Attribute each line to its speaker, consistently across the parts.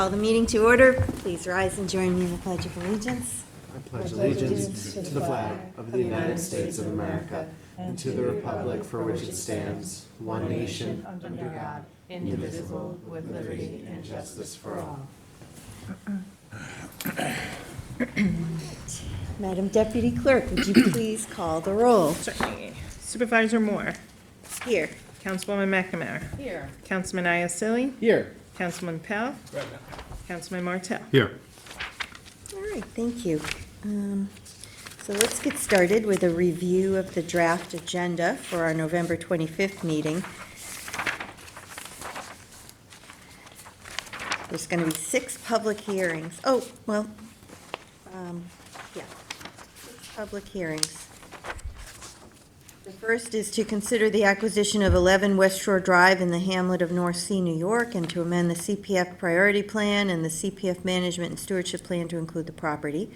Speaker 1: Call the meeting to order. Please rise and join me in the Pledge of Allegiance.
Speaker 2: I pledge allegiance to the flag of the United States of America and to the republic for which it stands, one nation, under God, indivisible, with liberty and justice for all.
Speaker 1: Madam Deputy Clerk, would you please call the roll?
Speaker 3: Certainly. Supervisor Moore.
Speaker 1: Here.
Speaker 3: Councilwoman McNamara.
Speaker 4: Here.
Speaker 3: Councilman Iacili.
Speaker 2: Here.
Speaker 3: Councilman Pell. Councilman Martell.
Speaker 2: Here.
Speaker 1: All right, thank you. So let's get started with a review of the draft agenda for our November 25th meeting. There's going to be 6 public hearings. Yeah, 6 public hearings. The first is to consider the acquisition of 11 West Shore Drive in the hamlet of North Sea, New York, and to amend the CPF priority plan and the CPF management and stewardship plan to include the property.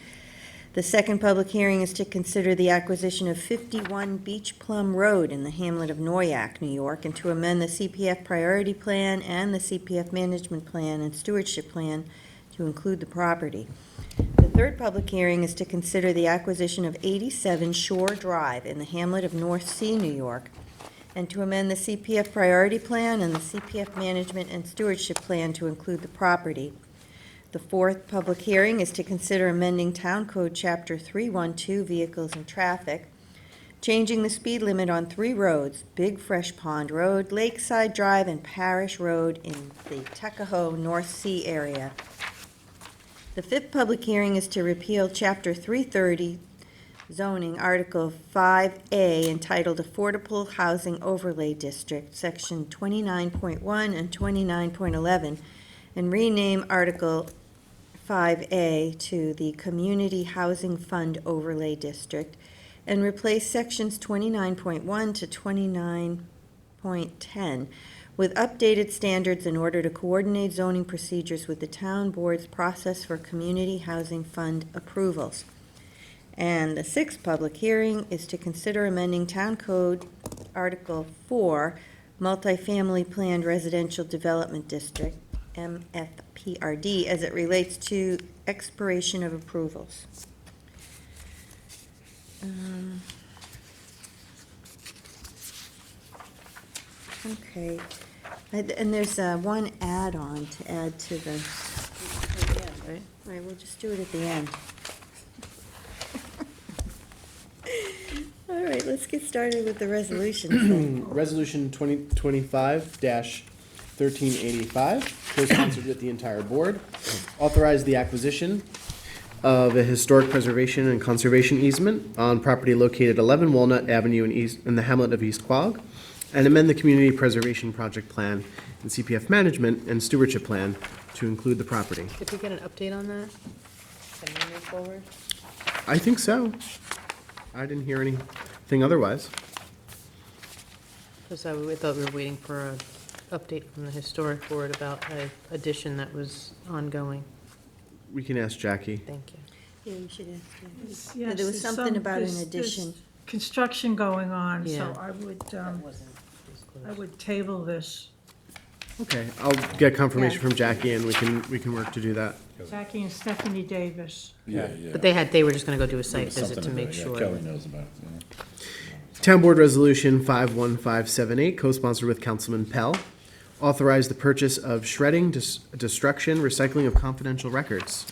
Speaker 1: The second public hearing is to consider the acquisition of 51 Beach Plum Road in the hamlet of Noyak, New York, and to amend the CPF priority plan and the CPF management plan and stewardship plan to include the property. The third public hearing is to consider the acquisition of 87 Shore Drive in the hamlet of North Sea, New York, and to amend the CPF priority plan and the CPF management and stewardship plan to include the property. The fourth public hearing is to consider amending Town Code Chapter 312, Vehicles and Traffic, changing the speed limit on 3 roads, Big Fresh Pond Road, Lakeside Drive, and Parish Road in the Tuckahoe North Sea area. The fifth public hearing is to repeal Chapter 330 zoning, Article 5A, entitled Affordable Housing Overlay District, Section 29.1 and 29.11, and rename Article 5A to the Community Housing Fund Overlay District, and replace Sections 29.1 to 29.10 with updated standards in order to coordinate zoning procedures with the town board's process for community housing fund approvals. And the sixth public hearing is to consider amending Town Code Article 4, Multifamily Planned Residential Development District, MFPRD, as it relates to expiration of approvals. Okay, and there's one add-on to add to the,
Speaker 4: Right?
Speaker 1: all right, we'll just do it at the end. All right, let's get started with the resolutions then.
Speaker 2: Resolution 2025-1385, co-sponsored with the entire board, authorize the acquisition of a historic preservation and conservation easement on property located 11 Walnut Avenue in the hamlet of East Quogue, and amend the community preservation project plan and CPF management and stewardship plan to include the property.
Speaker 4: Did we get an update on that? Can we move forward?
Speaker 2: I think so. I didn't hear anything otherwise.
Speaker 4: Because I thought we were waiting for an update from the historic board about an addition that was ongoing.
Speaker 2: We can ask Jackie.
Speaker 4: Thank you.
Speaker 1: Yeah, you should ask.
Speaker 5: Yes,
Speaker 1: There was
Speaker 5: there's
Speaker 1: something about an
Speaker 5: there's
Speaker 1: addition.
Speaker 5: construction going on, so
Speaker 4: Yeah.
Speaker 5: I would table this.
Speaker 2: Okay, I'll get confirmation
Speaker 1: Yeah.
Speaker 2: from Jackie and we can work to do that.
Speaker 5: Jackie and Stephanie Davis.
Speaker 6: Yeah.
Speaker 4: But they were just going to go do a site
Speaker 6: There's
Speaker 4: visit to
Speaker 6: something
Speaker 4: make
Speaker 6: about it, yeah,
Speaker 4: sure.
Speaker 6: Kelly knows about it, yeah.
Speaker 2: Town Board Resolution 51578, co-sponsored with Councilman Pell, authorize the purchase of shredding, destruction, recycling of confidential records.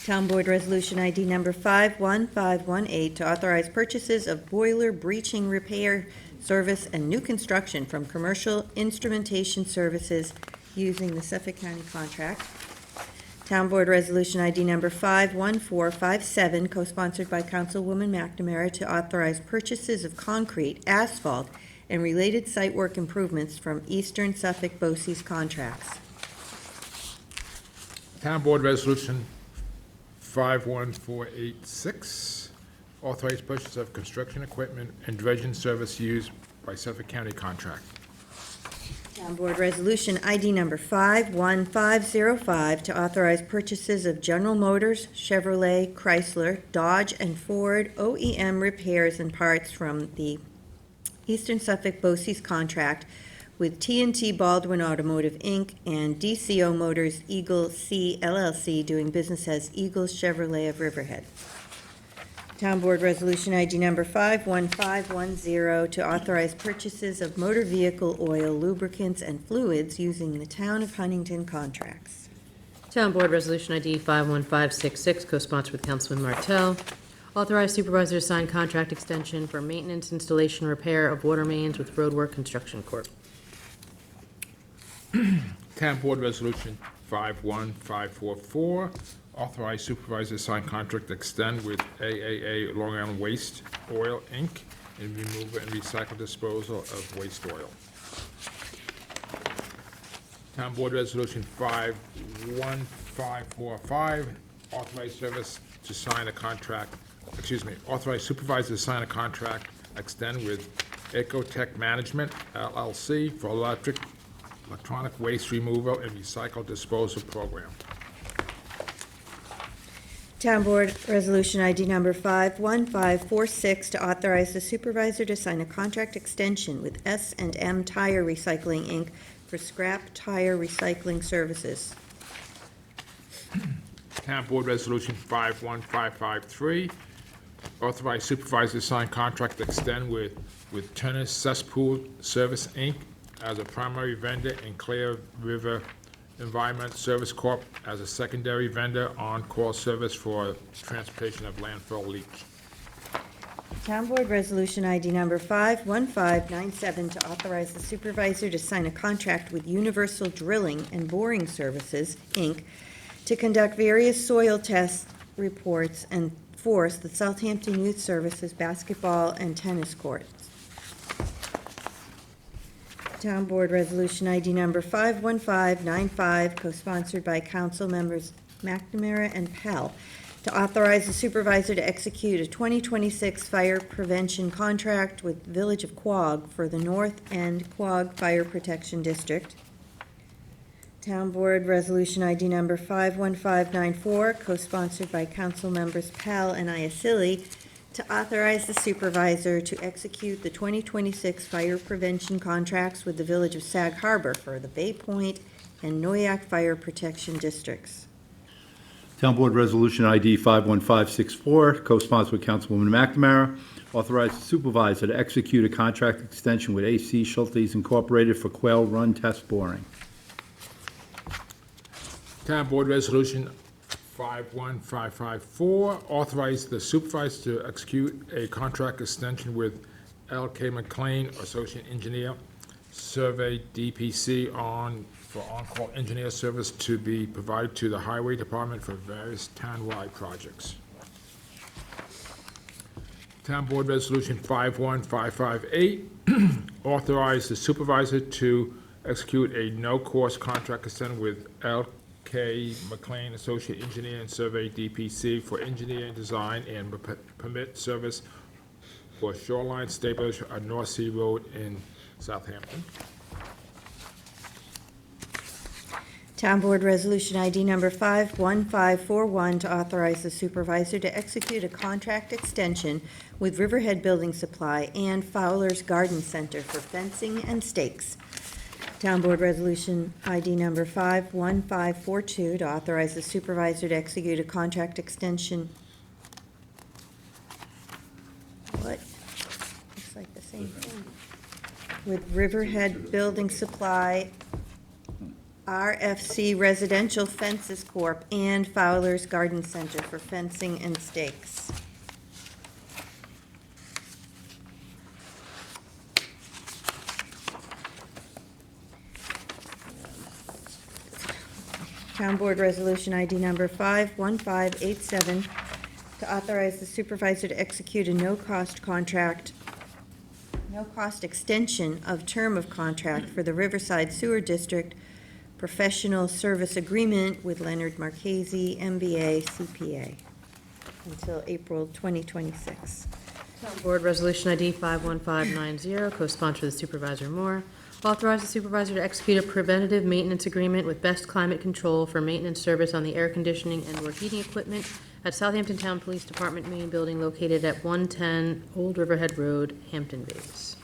Speaker 1: Town Board Resolution ID number 51518 to authorize purchases of boiler breaching repair service and new construction from Commercial Instrumentation Services using the Suffolk County contract. Town Board Resolution ID number 51457, co-sponsored by Councilwoman McNamara, to authorize purchases of concrete, asphalt, and related site work improvements from Eastern Suffolk BOCES contracts.
Speaker 7: Town Board Resolution 51486, authorize purchase of construction equipment and dredging service used by Suffolk County contract.
Speaker 1: Town Board Resolution ID number 51505 to authorize purchases of General Motors, Chevrolet, Chrysler, Dodge, and Ford OEM repairs and parts from the Eastern Suffolk BOCES contract with T&T Baldwin Automotive, Inc. and DCO Motors Eagle C LLC doing business as Eagles Chevrolet of Riverhead. Town Board Resolution ID number 51510 to authorize purchases of motor vehicle oil, lubricants, and fluids using the Town of Huntington contracts.
Speaker 4: Town Board Resolution ID 51566, co-sponsored with Councilman Martell. Authorize supervisor to sign contract extension for maintenance, installation, repair of water mains with Roadwork Construction Corp.
Speaker 7: Town Board Resolution 51544, authorize supervisor to sign contract to extend with AAA Long Island Waste Oil, Inc. in removal and recycle disposal of waste oil. Town Board Resolution 51545, authorize service to sign a contract, authorize supervisor to sign a contract, extend with Ecotech Management LLC for electronic waste removal and recycle disposal program.
Speaker 1: Town Board Resolution ID number 51546 to authorize the supervisor to sign a contract extension with S&M Tire Recycling, Inc. for scrap tire recycling services.
Speaker 7: Town Board Resolution 51553, authorize supervisor to sign contract to extend with Turner Cesspool Service, Inc. as a primary vendor and Clear River Environment Service Corp. as a secondary vendor on-call service for transportation of landfill leach.
Speaker 1: Town Board Resolution ID number 51597 to authorize the supervisor to sign a contract with Universal Drilling and Boring Services, Inc. to conduct various soil test reports and force the Southampton Youth Services basketball and tennis courts. Town Board Resolution ID number 51595, co-sponsored by Council Members McNamara and Pell, to authorize the supervisor to execute a 2026 fire prevention contract with Village of Quogue for the North End Quogue Fire Protection District. Town Board Resolution ID number 51594, co-sponsored by Council Members Pell and Iacilli, to authorize the supervisor to execute the 2026 fire prevention contracts with the Village of Sag Harbor for the Bay Point and Noyak Fire Protection Districts.
Speaker 6: Town Board Resolution ID 51564, co-sponsored with Councilwoman McNamara, authorize the supervisor to execute a contract extension with AC Schultes Incorporated for Quail Run Test Boring.
Speaker 7: Town Board Resolution 51554, authorize the supervisor to execute a contract extension with L.K. McLean, Associate Engineer, Survey DPC for on-call engineer service to be provided to the Highway Department for various town-wide projects. Town Board Resolution 51558, authorize the supervisor to execute a no-cost contract extension with L.K. McLean, Associate Engineer and Survey DPC for engineering design and permit service for shoreline stabilization on North Sea Road in Southampton.
Speaker 1: Town Board Resolution ID number 51541 to authorize the supervisor to execute a contract extension with Riverhead Building Supply and Fowler's Garden Center for fencing and stakes. Town Board Resolution ID number 51542 to authorize the supervisor to execute a contract extension. What? Looks like the same thing. With Riverhead Building Supply, RFC Residential Fences Corp., and Fowler's Garden Center for fencing and stakes. Town Board Resolution ID number 51587 to authorize the supervisor to execute a no-cost extension of term of contract for the Riverside Sewer District Professional Service Agreement with Leonard Marchese, MBA, CPA, until April 2026.
Speaker 4: Town Board Resolution ID 51590, co-sponsored with Supervisor Moore. Authorize the supervisor to execute a preventative maintenance agreement with Best Climate Control for maintenance service on the air conditioning and/or heating equipment at Southampton Town Police Department main building located at 110 Old Riverhead Road, Hampton Bays.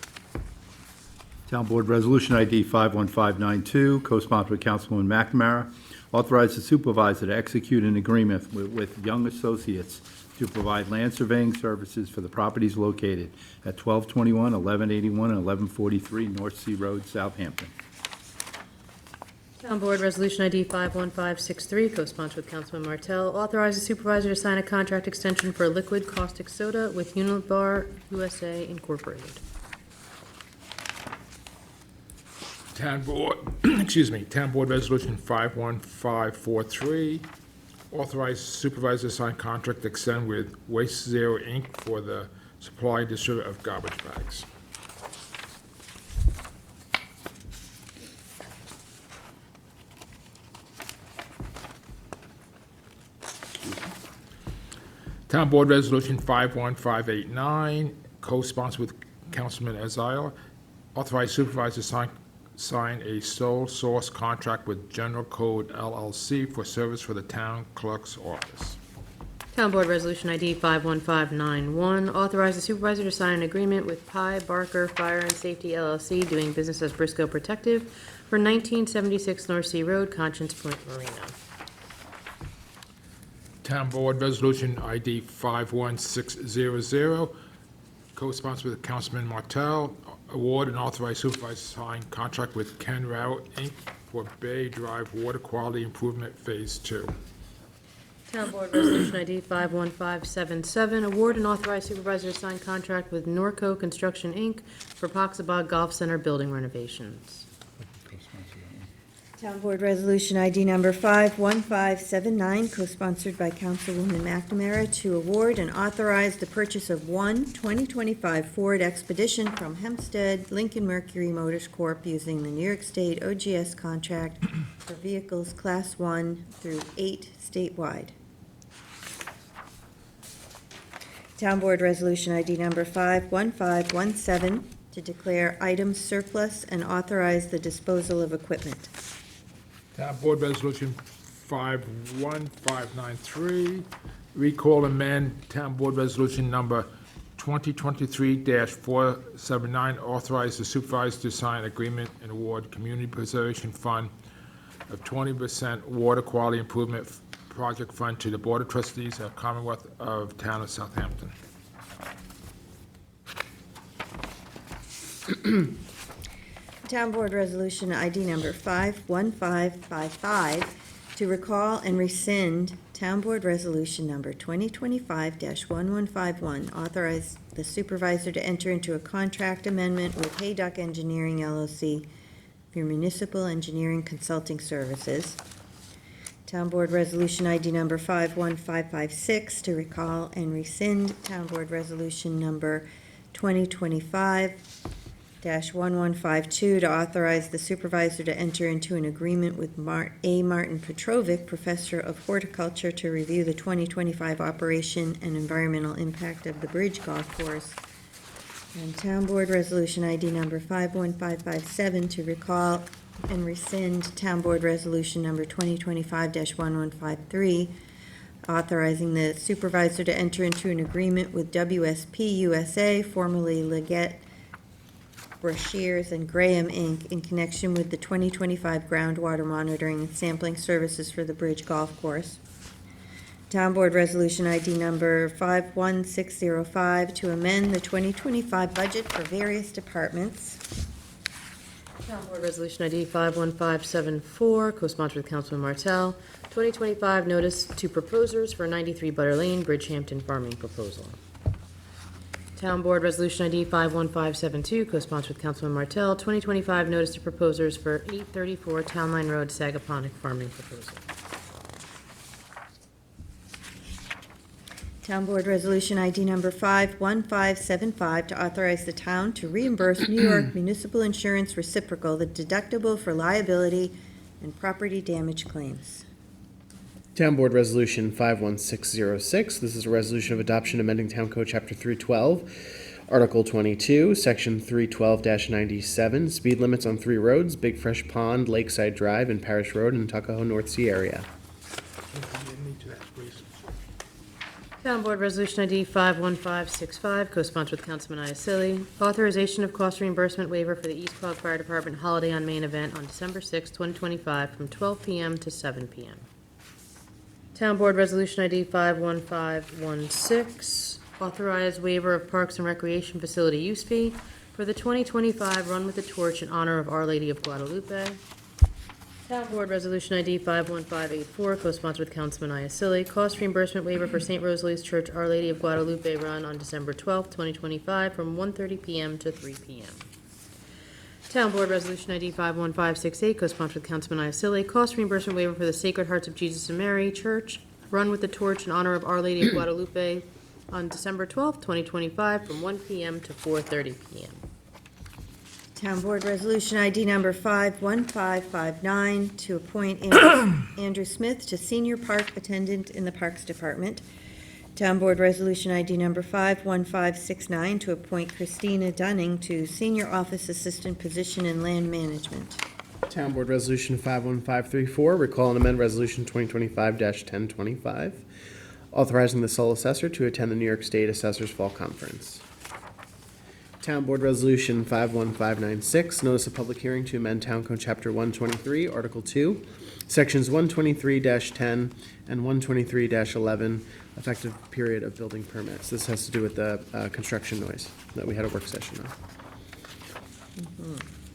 Speaker 6: Town Board Resolution ID 51592, co-sponsored with Councilwoman McNamara, authorize the supervisor to execute an agreement with Young Associates to provide land surveying services for the properties located at 1221, 1181, and 1143 North Sea Road, Southampton.
Speaker 4: Town Board Resolution ID 51563, co-sponsored with Councilman Martell, authorize the supervisor to sign a contract extension for liquid caustic soda with Unibar USA Incorporated.
Speaker 7: Town Board, Town Board Resolution 51543, authorize supervisor to sign contract to extend with Waste Zero Inc. for the supply and distribution of garbage bags. Town Board Resolution 51589, co-sponsored with Councilman Azar, authorize supervisor to sign a sole source contract with General Code LLC for service for the town clerk's office.
Speaker 4: Town Board Resolution ID 51591, authorize the supervisor to sign an agreement with Pi Barker Fire and Safety LLC, doing business as Briscoe Protective, for 1976 North Sea Road, Conscience Point Marina.
Speaker 7: Town Board Resolution ID 51600, co-sponsored with Councilman Martell, award and authorize supervisor to sign contract with Ken Rao Inc. for Bay Drive Water Quality Improvement Phase 2.
Speaker 4: Town Board Resolution ID 51577, award and authorize supervisor to sign contract with Norco Construction Inc. for Poxabog Golf Center building renovations.
Speaker 1: Town Board Resolution ID number 51579, co-sponsored by Councilwoman McNamara, to award and authorize the purchase of one 2025 Ford Expedition from Hempstead Lincoln Mercury Motors Corp. Using the New York State OGS contract for vehicles Class 1 through 8 statewide. Town Board Resolution ID number 51517, to declare items surplus and authorize the disposal of equipment.
Speaker 7: Town Board Resolution 51593, recall amend Town Board Resolution number 2023-479, authorize the supervisor to sign agreement and award Community Preservation Fund of 20% Water Quality Improvement Project Fund to the Board of Trustees of Commonwealth of Town of Southampton.
Speaker 1: Town Board Resolution ID number 51555, to recall and rescind Town Board Resolution number 2025-1151, authorize the supervisor to enter into a contract amendment with Hayduck Engineering LLC for municipal engineering consulting services. Town Board Resolution ID number 51556, to recall and rescind Town Board Resolution number 2025-1152, to authorize the supervisor to enter into an agreement with Martin Petrovic, Professor of Horticulture, to review the 2025 operation and environmental impact of the Bridge Golf Course. And Town Board Resolution ID number 51557, to recall and rescind Town Board Resolution number 2025-1153, authorizing the supervisor to enter into an agreement with WSP USA, formerly Leggett, Brashears and Graham, Inc., in connection with the 2025 groundwater monitoring and sampling services for the Bridge Golf Course. Town Board Resolution ID number 51605, to amend the 2025 budget for various departments.
Speaker 4: Town Board Resolution ID 51574, co-sponsored with Councilman Martell, 2025 notice to proposers for 93 Butter Lane, Bridgehampton farming proposal. Town Board Resolution ID 51572, co-sponsored with Councilman Martell, 2025 notice to proposers for 834 Town Line Road, Sagaponic farming proposal.
Speaker 1: Town Board Resolution ID number 51575, to authorize the town to reimburse New York Municipal Insurance Reciprocal the deductible for liability and property damage claims.
Speaker 2: Town Board Resolution 51606, this is a resolution of adoption amending Town Code Chapter 312, Article 22, Section 312-97, speed limits on 3 roads, Big Fresh Pond, Lakeside Drive, and Parish Road in the Tuckahoe North Sea area.
Speaker 4: Town Board Resolution ID 51565, co-sponsored with Councilman Iacilli. Authorization of cost reimbursement waiver for the East Quogue Fire Department Holiday on Main event on December 6, 2025, from 12 p.m. to 7 p.m. Town Board Resolution ID 51516, authorize waiver of Parks and Recreation Facility use fee for the 2025 Run with the Torch in honor of Our Lady of Guadalupe. Town Board Resolution ID 51584, co-sponsored with Councilman Iacilli. Cost reimbursement waiver for St. Rosalie's Church Our Lady of Guadalupe Run on December 12, 2025, from 1:30 p.m. to 3 p.m. Town Board Resolution ID 51568, co-sponsored with Councilman Iacilli. Cost reimbursement waiver for the Sacred Hearts of Jesus and Mary Church Run with the Torch in honor of Our Lady of Guadalupe on December 12, 2025, from 1 p.m. to 4:30 p.m.
Speaker 1: Town Board Resolution ID number 51559 to appoint Andrew Smith to Senior Park Attendant in the Parks Department. Town Board Resolution ID number 51569 to appoint Christina Dunning to Senior Office Assistant position in Land Management.
Speaker 2: Town Board Resolution 51534, recall and amend Resolution 2025-1025, authorizing the sole assessor to attend the New York State Assessors Fall Conference. Town Board Resolution 51596, notice of public hearing to amend Town Code Chapter 123, Article 2, Sections 123-10 and 123-11, effective period of building permits. This has to do with the construction noise that we had a work session on.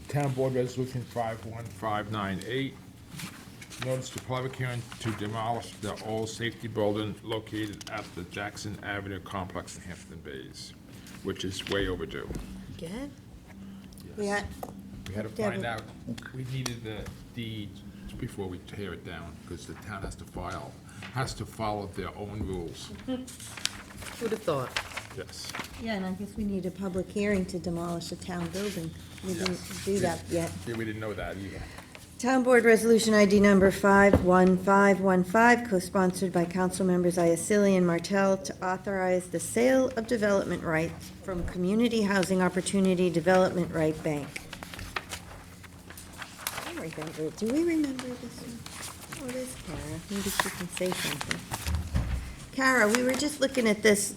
Speaker 7: Town Board Resolution 51598, notice to public hearing to demolish the old safety building located at the Jackson Avenue complex in Hampton Bays, which is way overdue.
Speaker 1: Again? We had,
Speaker 7: We had to find out, we needed the deed before we tear it down, because the town has to follow their own rules.
Speaker 4: Who'd have thought?
Speaker 7: Yes.
Speaker 1: yeah, and I guess we need a public hearing to demolish a town building. We didn't do that yet.
Speaker 7: Yeah, we didn't know that either.
Speaker 1: Town Board Resolution ID number 51515, co-sponsored by council members Iacilli and Martell, to authorize the sale of development rights from Community Housing Opportunity Development Right Bank. I remember it. Do we remember this one? Oh, it is Kara. Maybe she can say something. Kara, we were just looking at this,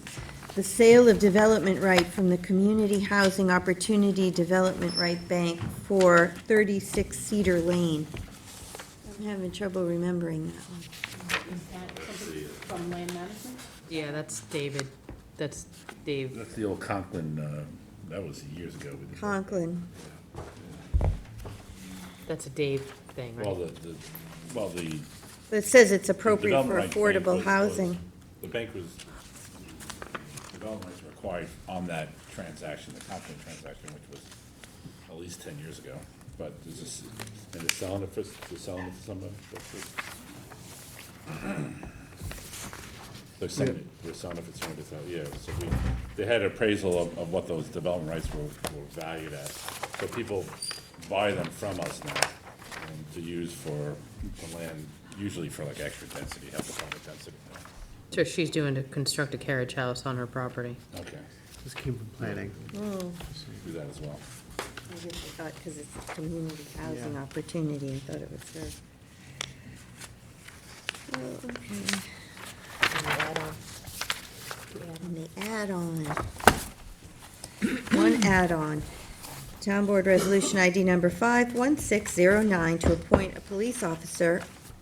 Speaker 1: the sale of development right from the Community Housing Opportunity Development Right Bank for 36 Cedar Lane. I'm having trouble remembering that one.
Speaker 4: From Land Management? Yeah, that's David. That's Dave.
Speaker 8: That's the old Conklin, that was years ago. We did that.
Speaker 1: Conklin.
Speaker 4: That's a Dave thing,
Speaker 8: Well,
Speaker 4: right?
Speaker 8: the
Speaker 1: It says it's appropriate for
Speaker 8: development rights
Speaker 1: affordable
Speaker 8: bank
Speaker 1: housing.
Speaker 8: the bank was, development rights were acquired on that transaction, the Conklin transaction, which was at least 10 years ago. But is this, and they're selling it for somebody? They're selling it for $200,000, yeah. So they had appraisal of what those development rights were valued at. So people buy them from us now to use for the land, usually for like extra density, help with the density.
Speaker 4: So she's doing to construct a carriage house on her property.
Speaker 8: Okay,
Speaker 2: This came from planning.
Speaker 8: do that as well.
Speaker 1: I guess I thought because it's a community housing opportunity, I thought it was her. Oh, okay. And the add-on. One add-on. Town Board Resolution ID number 51609 to appoint a police officer,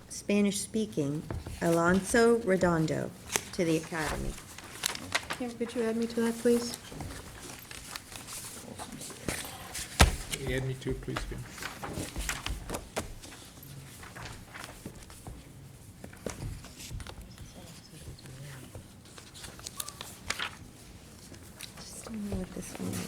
Speaker 1: Spanish-speaking, Alonso Redondo, to the academy.
Speaker 4: Kim, could you add me to that, please?
Speaker 7: Can you add me to, please, Kim?
Speaker 1: Just don't know what this one is.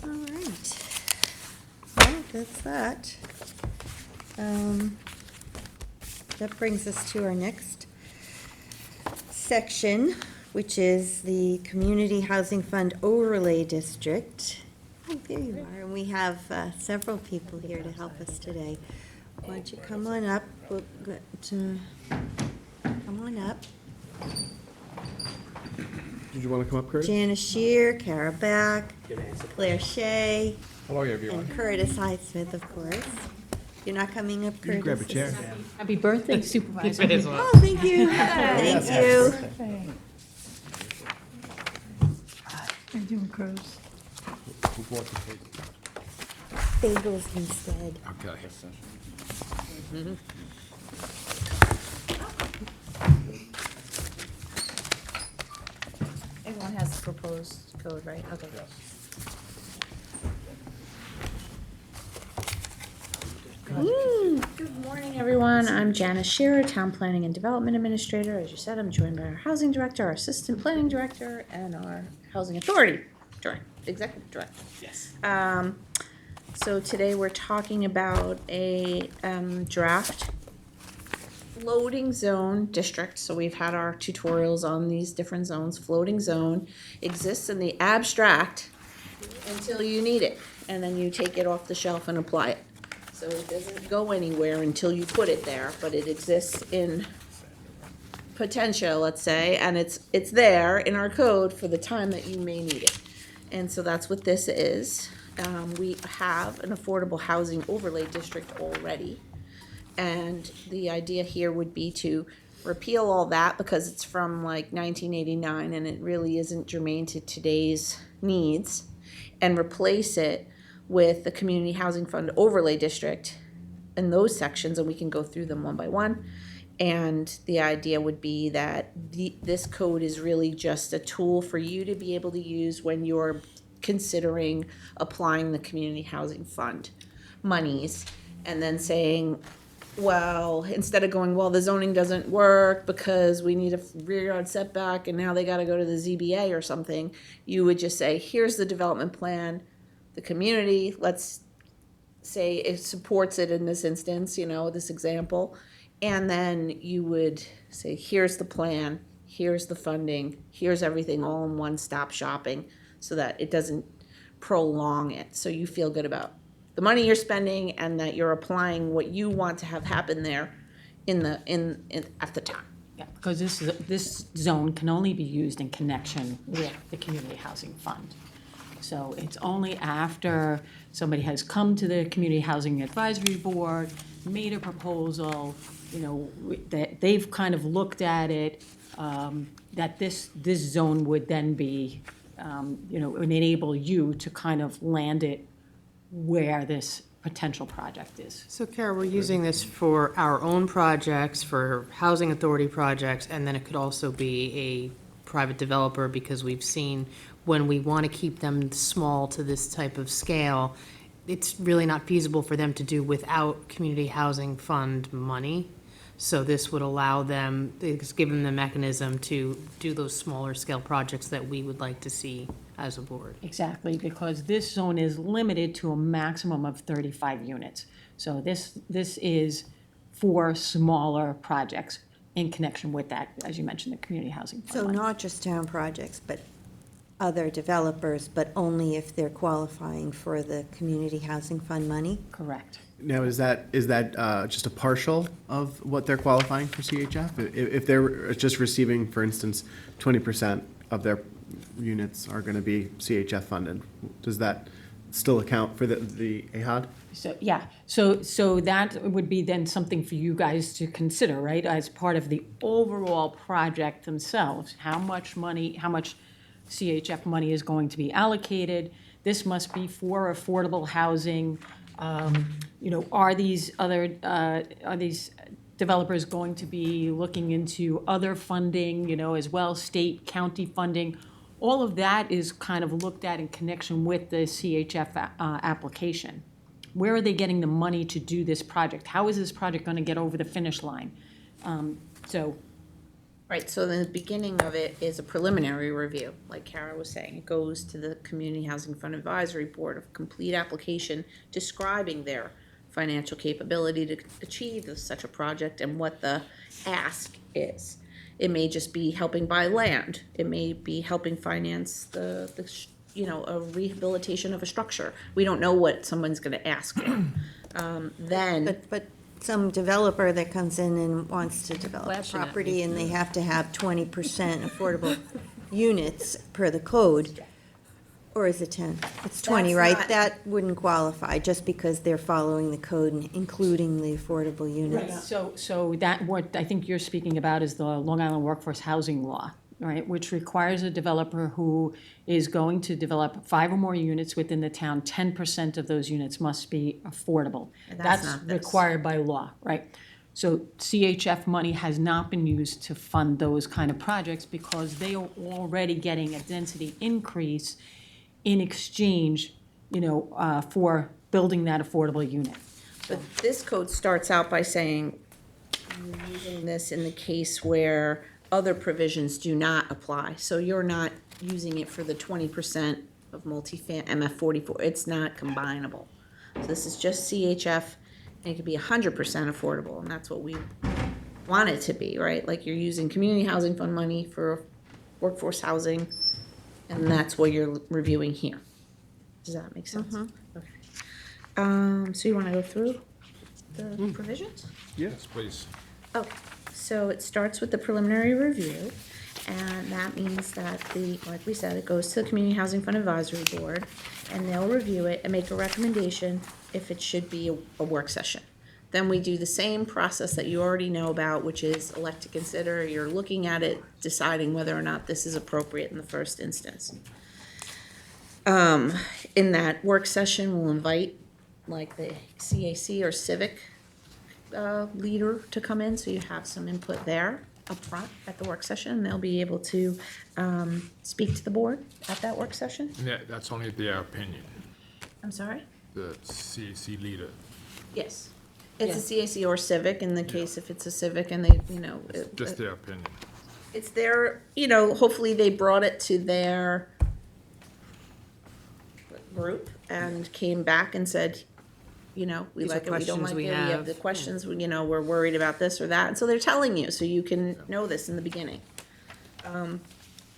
Speaker 1: All right. Well, that's that. That brings us to our next section, which is the Community Housing Fund Overlay District. Oh, there you are, and we have several people here to help us today. Why don't you come on up? We'll come on up.
Speaker 2: Did you want to come up, Curtis?
Speaker 1: Janice Shear, Kara Back, Claire Shea,
Speaker 7: Hello, everyone.
Speaker 1: and Curtis Highsmith, of course. You're not coming up, Curtis?
Speaker 7: Grab a chair.
Speaker 4: Happy birthday, Supervisor.
Speaker 1: Oh, thank you. Thank you.
Speaker 5: How you doing, Cruz?
Speaker 7: Who bought the cake?
Speaker 1: Bagels instead.
Speaker 7: Okay.
Speaker 9: Everyone has the proposed code, right? Okay. Good morning, everyone. I'm Janice Shearer, Town Planning and Development Administrator. As you said, I'm joined by our Housing Director, our Assistant Planning Director, and our Housing Authority Executive Director.
Speaker 2: Yes.
Speaker 9: So today we're talking about a draft floating zone district. So we've had our tutorials on these different zones. Floating zone exists in the abstract until you need it, and then you take it off the shelf and apply it. So it doesn't go anywhere until you put it there, but it exists in potential, let's say, and it's there in our code for the time that you may need it. And so that's what this is. We have an affordable housing overlay district already. And the idea here would be to repeal all that because it's from like 1989 and it really isn't germane to today's needs, and replace it with the Community Housing Fund Overlay District in those sections, and we can go through them one by one. And the idea would be that this code is really just a tool for you to be able to use when you're considering applying the Community Housing Fund monies, and then saying, well, instead of going, well, the zoning doesn't work because we need a rear yard setback and now they got to go to the ZBA or something, you would just say, here's the development plan. The community, let's say it supports it in this instance, this example. And then you would say, here's the plan, here's the funding, here's everything all in one-stop shopping, so that it doesn't prolong it. So you feel good about the money you're spending and that you're applying what you want to have happen there at the time.
Speaker 10: Yeah, because this zone can only be used in connection with the Community Housing Fund. So it's only after somebody has come to the Community Housing Advisory Board, made a proposal, that they've kind of looked at it, that this zone would then be, enable you to kind of land it where this potential project is.
Speaker 4: So Kara, we're using this for our own projects, for housing authority projects, and then it could also be a private developer, because we've seen when we want to keep them small to this type of scale, it's really not feasible for them to do without community housing fund money. So this would allow them, it's given them the mechanism to do those smaller scale projects that we would like to see as a board.
Speaker 10: Exactly, because this zone is limited to a maximum of 35 units. So this is for smaller projects in connection with that, as you mentioned, the Community Housing Fund.
Speaker 1: So
Speaker 10: money.
Speaker 1: not just town projects, but other developers, but only if they're qualifying for the Community Housing Fund money?
Speaker 10: Correct.
Speaker 2: Now, is that just a partial of what they're qualifying for CHF? If they're just receiving, for instance, 20% of their units are going to be CHF funded, does that still account for the AHOD?
Speaker 10: So, yeah, so that would be then something for you guys to consider, right? As part of the overall project themselves, how much CHF money is going to be allocated. This must be for affordable housing. Are these developers going to be looking into other funding, as well, state, county funding? All of that is kind of looked at in connection with the CHF application. Where are they getting the money to do this project? How is this project going to get over the finish line?
Speaker 9: Right, so the beginning of it is a preliminary review, like Kara was saying. It goes to the Community Housing Fund Advisory Board of complete application describing their financial capability to achieve such a project and what the ask is. It may just be helping buy land. It may be helping finance a rehabilitation of a structure. We don't know what someone's gonna ask for. Then,
Speaker 1: But some developer that comes in and wants to develop a
Speaker 4: Flashing at me.
Speaker 1: property, and they have to have 20% affordable units per the code, or is it 10? It's 20,
Speaker 9: That's
Speaker 1: right?
Speaker 9: not-
Speaker 1: That wouldn't qualify, just because they're following the code and including the affordable units.
Speaker 10: So that, what I think you're speaking about is the Long Island Workforce Housing Law, right? Which requires a developer who is going to develop 5 or more units within the town, 10% of those units must be affordable.
Speaker 9: And that's
Speaker 10: That's
Speaker 9: not this.
Speaker 10: required by law, right? So CHF money has not been used to fund those kind of projects because they are already getting a density increase in exchange, for building that affordable unit.
Speaker 9: But this code starts out by saying, you're using this in the case where other provisions do not apply. So you're not using it for the 20% of MF 44. It's not combinable. So this is just CHF, and it could be 100% affordable, and that's what we want it to be, right? Like you're using community housing fund money for workforce housing, and that's what you're reviewing here. Does that make sense? Okay. So you wanna go through the provisions?
Speaker 7: Yes, please.
Speaker 9: Okay, so it starts with the preliminary review, and that means that like we said, it goes to the Community Housing Fund Advisory Board, and they'll review it and make a recommendation if it should be a work session. Then we do the same process that you already know about, which is elect to consider. You're looking at it, deciding whether or not this is appropriate in the first instance. In that work session, we'll invite like the CAC or civic leader to come in, so you have some input there up front at the work session. And they'll be able to speak to the board at that work session.
Speaker 7: Yeah, that's only their opinion,
Speaker 9: I'm sorry?
Speaker 7: the CAC leader.
Speaker 9: Yes. It's a CAC or civic, in the case if it's a civic and they,
Speaker 7: Just their opinion.
Speaker 9: it's their, hopefully they brought it to their group and came back and said, we
Speaker 4: These are
Speaker 9: like it, we don't
Speaker 4: questions
Speaker 9: like it,
Speaker 4: we
Speaker 9: we have
Speaker 4: have.
Speaker 9: the questions, we're worried about this or that, and so they're telling you, so you can know this in the beginning.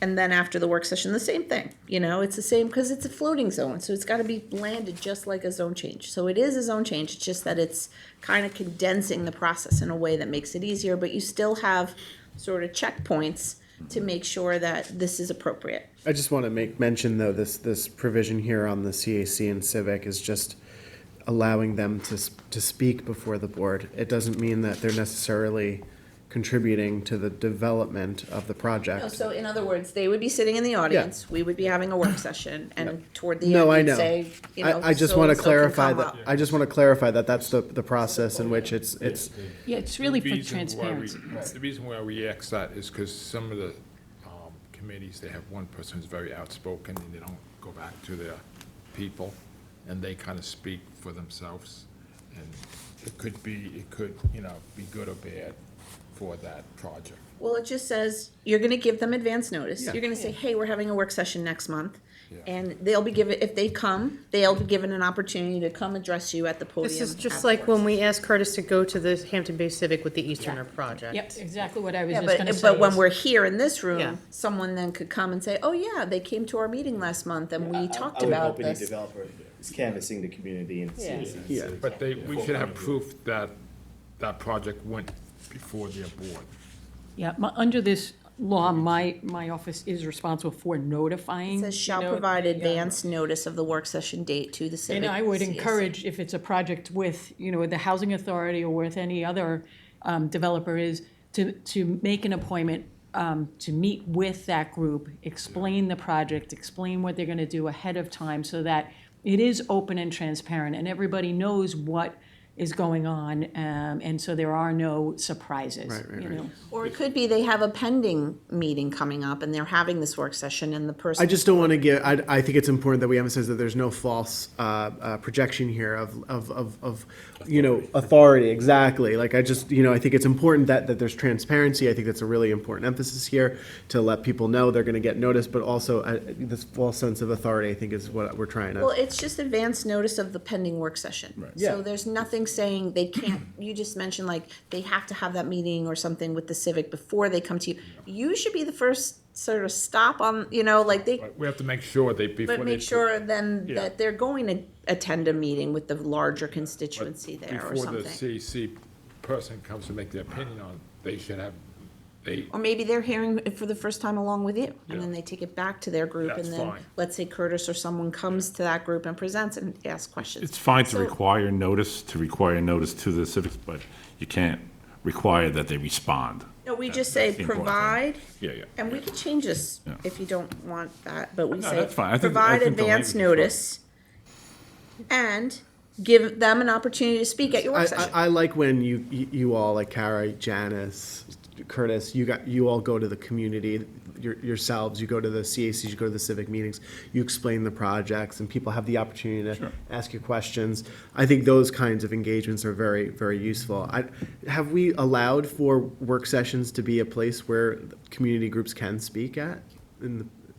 Speaker 9: And then after the work session, the same thing, it's the same, because it's a floating zone, so it's gotta be landed just like a zone change. So it is a zone change, it's just that it's kind of condensing the process in a way that makes it easier, but you still have sort of checkpoints to make sure that this is appropriate.
Speaker 2: I just want to make mention, though, this provision here on the CAC and Civic is just allowing them to speak before the board. It doesn't mean that they're necessarily contributing to the development of the project.
Speaker 9: So in other words, they would be sitting in the audience, we would be having a work session, and toward the
Speaker 2: No, I
Speaker 9: end, you'd
Speaker 2: know.
Speaker 9: say,
Speaker 2: I just
Speaker 9: so
Speaker 2: want
Speaker 9: and
Speaker 2: to
Speaker 9: so can
Speaker 2: clarify
Speaker 9: come
Speaker 2: that,
Speaker 9: up.
Speaker 2: I just want to clarify that that's the process in which it's,
Speaker 10: Yeah, it's really for
Speaker 7: Reason why we-
Speaker 10: transparency.
Speaker 7: The reason why we ask that is because some of the committees, they have one person who's very outspoken, and they don't go back to their people, and they kind of speak for themselves. And it could, be good or bad for that project.
Speaker 9: Well, it just says, you're gonna give them advance notice,
Speaker 2: Yeah.
Speaker 9: you're gonna say, hey, we're having a work session next month.
Speaker 7: Yeah.
Speaker 9: And they'll be given, if they come, they'll be given an opportunity to come address you at the podium.
Speaker 4: This is just like when we asked Curtis to go to the Hampton Bay Civic with the Easterner project.
Speaker 10: Yep, exactly what I was
Speaker 9: Yeah,
Speaker 10: just gonna
Speaker 9: but,
Speaker 10: say.
Speaker 9: but when
Speaker 10: is-
Speaker 9: we're here in this
Speaker 4: Yeah.
Speaker 9: room, someone then could come and say, oh yeah, they came to our meeting last month and we talked
Speaker 11: I would
Speaker 9: about
Speaker 11: hope any
Speaker 9: this.
Speaker 11: developer is canvassing the community and
Speaker 10: Yeah.
Speaker 11: seeing.
Speaker 2: Yeah.
Speaker 7: But we should have proof that that project went before their board.
Speaker 10: Yeah, under this law, my office is responsible for notifying.
Speaker 9: It says shall provide advance notice of the work session date to the civic.
Speaker 10: And I would
Speaker 9: CAC.
Speaker 10: encourage, if it's a project with, the Housing Authority or with any other developer, is to make an appointment to meet with that group, explain the project, explain what they're gonna do ahead of time, so that it is open and transparent, and everybody knows what is going on, and so there are no surprises,
Speaker 2: Right.
Speaker 9: Or it could be they have a pending meeting coming up and they're having this work session and the person.
Speaker 2: I just don't want to give, I think it's important that we emphasize that there's no false projection here of authority, exactly. Like, I just, I think it's important that there's transparency. I think that's a really important emphasis here, to let people know they're going to get noticed, but also this false sense of authority, I think, is what we're trying
Speaker 9: Well,
Speaker 2: to.
Speaker 9: it's just advance notice of the pending work session.
Speaker 2: Yeah.
Speaker 9: So there's nothing saying they can't, you just mentioned like they have to have that meeting or something with the civic before they come to you. You should be the first sort of stop on, like they,
Speaker 7: We have to make sure before they.
Speaker 9: but make sure then
Speaker 7: Yeah.
Speaker 9: that they're going to attend a meeting with the larger constituency there or
Speaker 7: Before the
Speaker 9: something.
Speaker 7: CAC person comes to make their opinion on, they should have,
Speaker 9: Or maybe they're hearing it for the first time along with you, and then
Speaker 7: Yeah.
Speaker 9: they take it back to their group,
Speaker 7: That's
Speaker 9: and then,
Speaker 7: fine.
Speaker 9: let's say Curtis or someone comes to that group and presents and asks questions.
Speaker 8: It's fine to
Speaker 9: So-
Speaker 8: require notice to the civics, but you can't require that they respond.
Speaker 9: No, we just say
Speaker 8: That's the important
Speaker 9: provide,
Speaker 8: thing. Yeah.
Speaker 9: and we can change this
Speaker 8: Yeah.
Speaker 9: if you don't want that, but we
Speaker 8: No,
Speaker 9: say,
Speaker 8: that's fine. I think
Speaker 9: provide
Speaker 8: the
Speaker 9: advance
Speaker 8: language is fine.
Speaker 9: notice and give them an opportunity to speak at your work session.
Speaker 2: I like when you all, like Kara, Janice, Curtis, you all go to the community, yourselves, you go to the CACs, you go to the civic meetings, you explain the projects, and people have the opportunity to
Speaker 8: Sure.
Speaker 2: ask you questions. I think those kinds of engagements are very, very useful. Have we allowed for work sessions to be a place where community groups can speak at?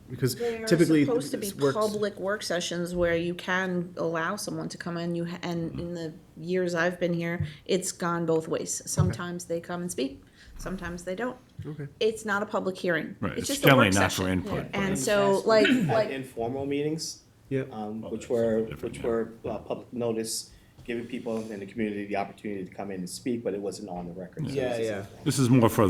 Speaker 2: Because typically.
Speaker 9: They're supposed to be
Speaker 2: this works-
Speaker 9: public work sessions where you can allow someone to come in, and in the years I've been here, it's gone both ways. Sometimes they come and speak, sometimes they don't.
Speaker 2: Okay.
Speaker 9: It's not a public hearing.
Speaker 8: Right, it's
Speaker 9: just a
Speaker 8: generally
Speaker 9: work
Speaker 8: not for
Speaker 9: session.
Speaker 8: input, but-
Speaker 9: And
Speaker 11: In
Speaker 9: so,
Speaker 11: the past, we
Speaker 9: like,
Speaker 11: had informal meetings,
Speaker 2: Yeah.
Speaker 11: which were public notice, giving people in the community the opportunity to come in and speak, but it wasn't on the record. So
Speaker 2: Yeah,
Speaker 11: this is
Speaker 2: yeah.
Speaker 8: This is more for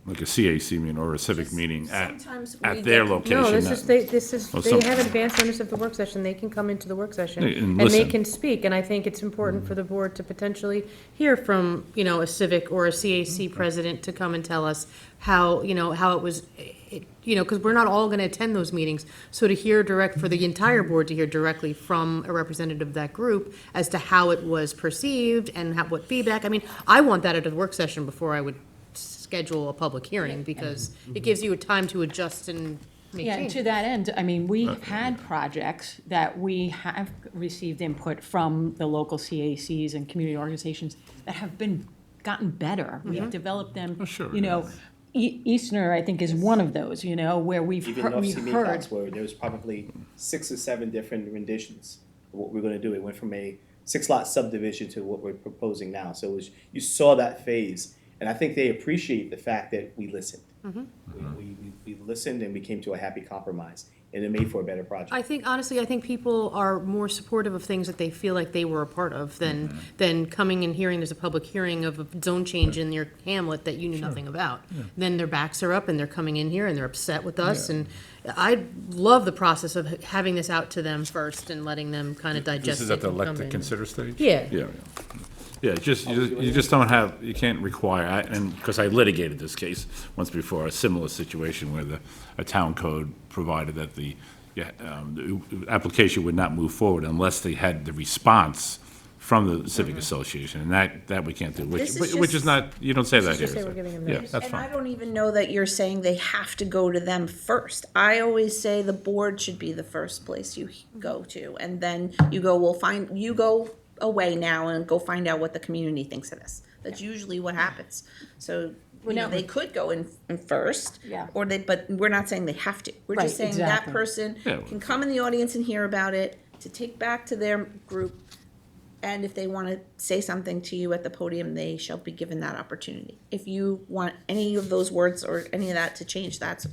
Speaker 8: like a CAC meeting or a civic meeting
Speaker 9: sometimes we
Speaker 8: at their
Speaker 9: get-
Speaker 8: location.
Speaker 4: No,
Speaker 8: not-
Speaker 4: they
Speaker 8: some-
Speaker 4: have advance notice of the work session, they can come into the work session,
Speaker 8: And
Speaker 4: and they
Speaker 8: listen.
Speaker 4: can speak, and I think it's important for the board to potentially hear from, a civic or a CAC president to come and tell us how it was, because we're not all gonna attend those meetings, so to hear for the entire board to hear directly from a representative of that group as to how it was perceived and what feedback, I want that at a work session before I would schedule a public hearing, because it gives you a time to adjust and make
Speaker 10: Yeah, and
Speaker 4: changes.
Speaker 10: to that end, we've had projects that we have received input from the local CACs and community organizations that have gotten better. We've developed them,
Speaker 8: Oh, sure,
Speaker 10: Eastner, I think, is one of those, where we've
Speaker 11: Even
Speaker 10: heard,
Speaker 11: North
Speaker 10: we've
Speaker 11: Sea
Speaker 10: heard.
Speaker 11: Meathouse, where there was probably 6 or 7 different renditions of what we're gonna do. It went from a 6-lot subdivision to what we're proposing now. So you saw that phase, and I think they appreciate the fact that we listened. We listened and we came to a happy compromise, and it made for a better project.
Speaker 4: Honestly, I think people are more supportive of things that they feel like they were a part of than coming and hearing there's a public hearing of a zone change in your hamlet that you knew nothing about. Then their backs are up and they're coming in here and they're upset with us, and I love the process of having this out to them first and letting them kind of digest it.
Speaker 8: This is at the
Speaker 4: and come
Speaker 8: elect to
Speaker 4: in.
Speaker 8: consider stage?
Speaker 4: Yeah.
Speaker 8: Yeah, you just don't have, you can't require, and, because I litigated this case once before, a similar situation where a town code provided that the application would not move forward unless they had the response from the civic association, and that we can't do,
Speaker 9: This is
Speaker 8: which is
Speaker 9: just-
Speaker 8: not, you don't say that
Speaker 4: Let's
Speaker 8: here.
Speaker 4: just say we're giving them
Speaker 8: Yeah,
Speaker 4: notice.
Speaker 8: that's
Speaker 9: And I
Speaker 8: fine.
Speaker 9: don't even know that you're saying they have to go to them first. I always say the board should be the first place you go to, and then you go away now and go find out what the community thinks of this. That's usually what happens. So, they could go in first.
Speaker 10: Yeah.
Speaker 9: But we're not saying they have to. We're just
Speaker 10: Right,
Speaker 9: saying that
Speaker 10: exactly.
Speaker 9: person
Speaker 8: Yeah.
Speaker 9: can come in the audience and hear about it, to take back to their group, and if they want to say something to you at the podium, they shall be given that opportunity. If you want any of those words or any of that to change, that's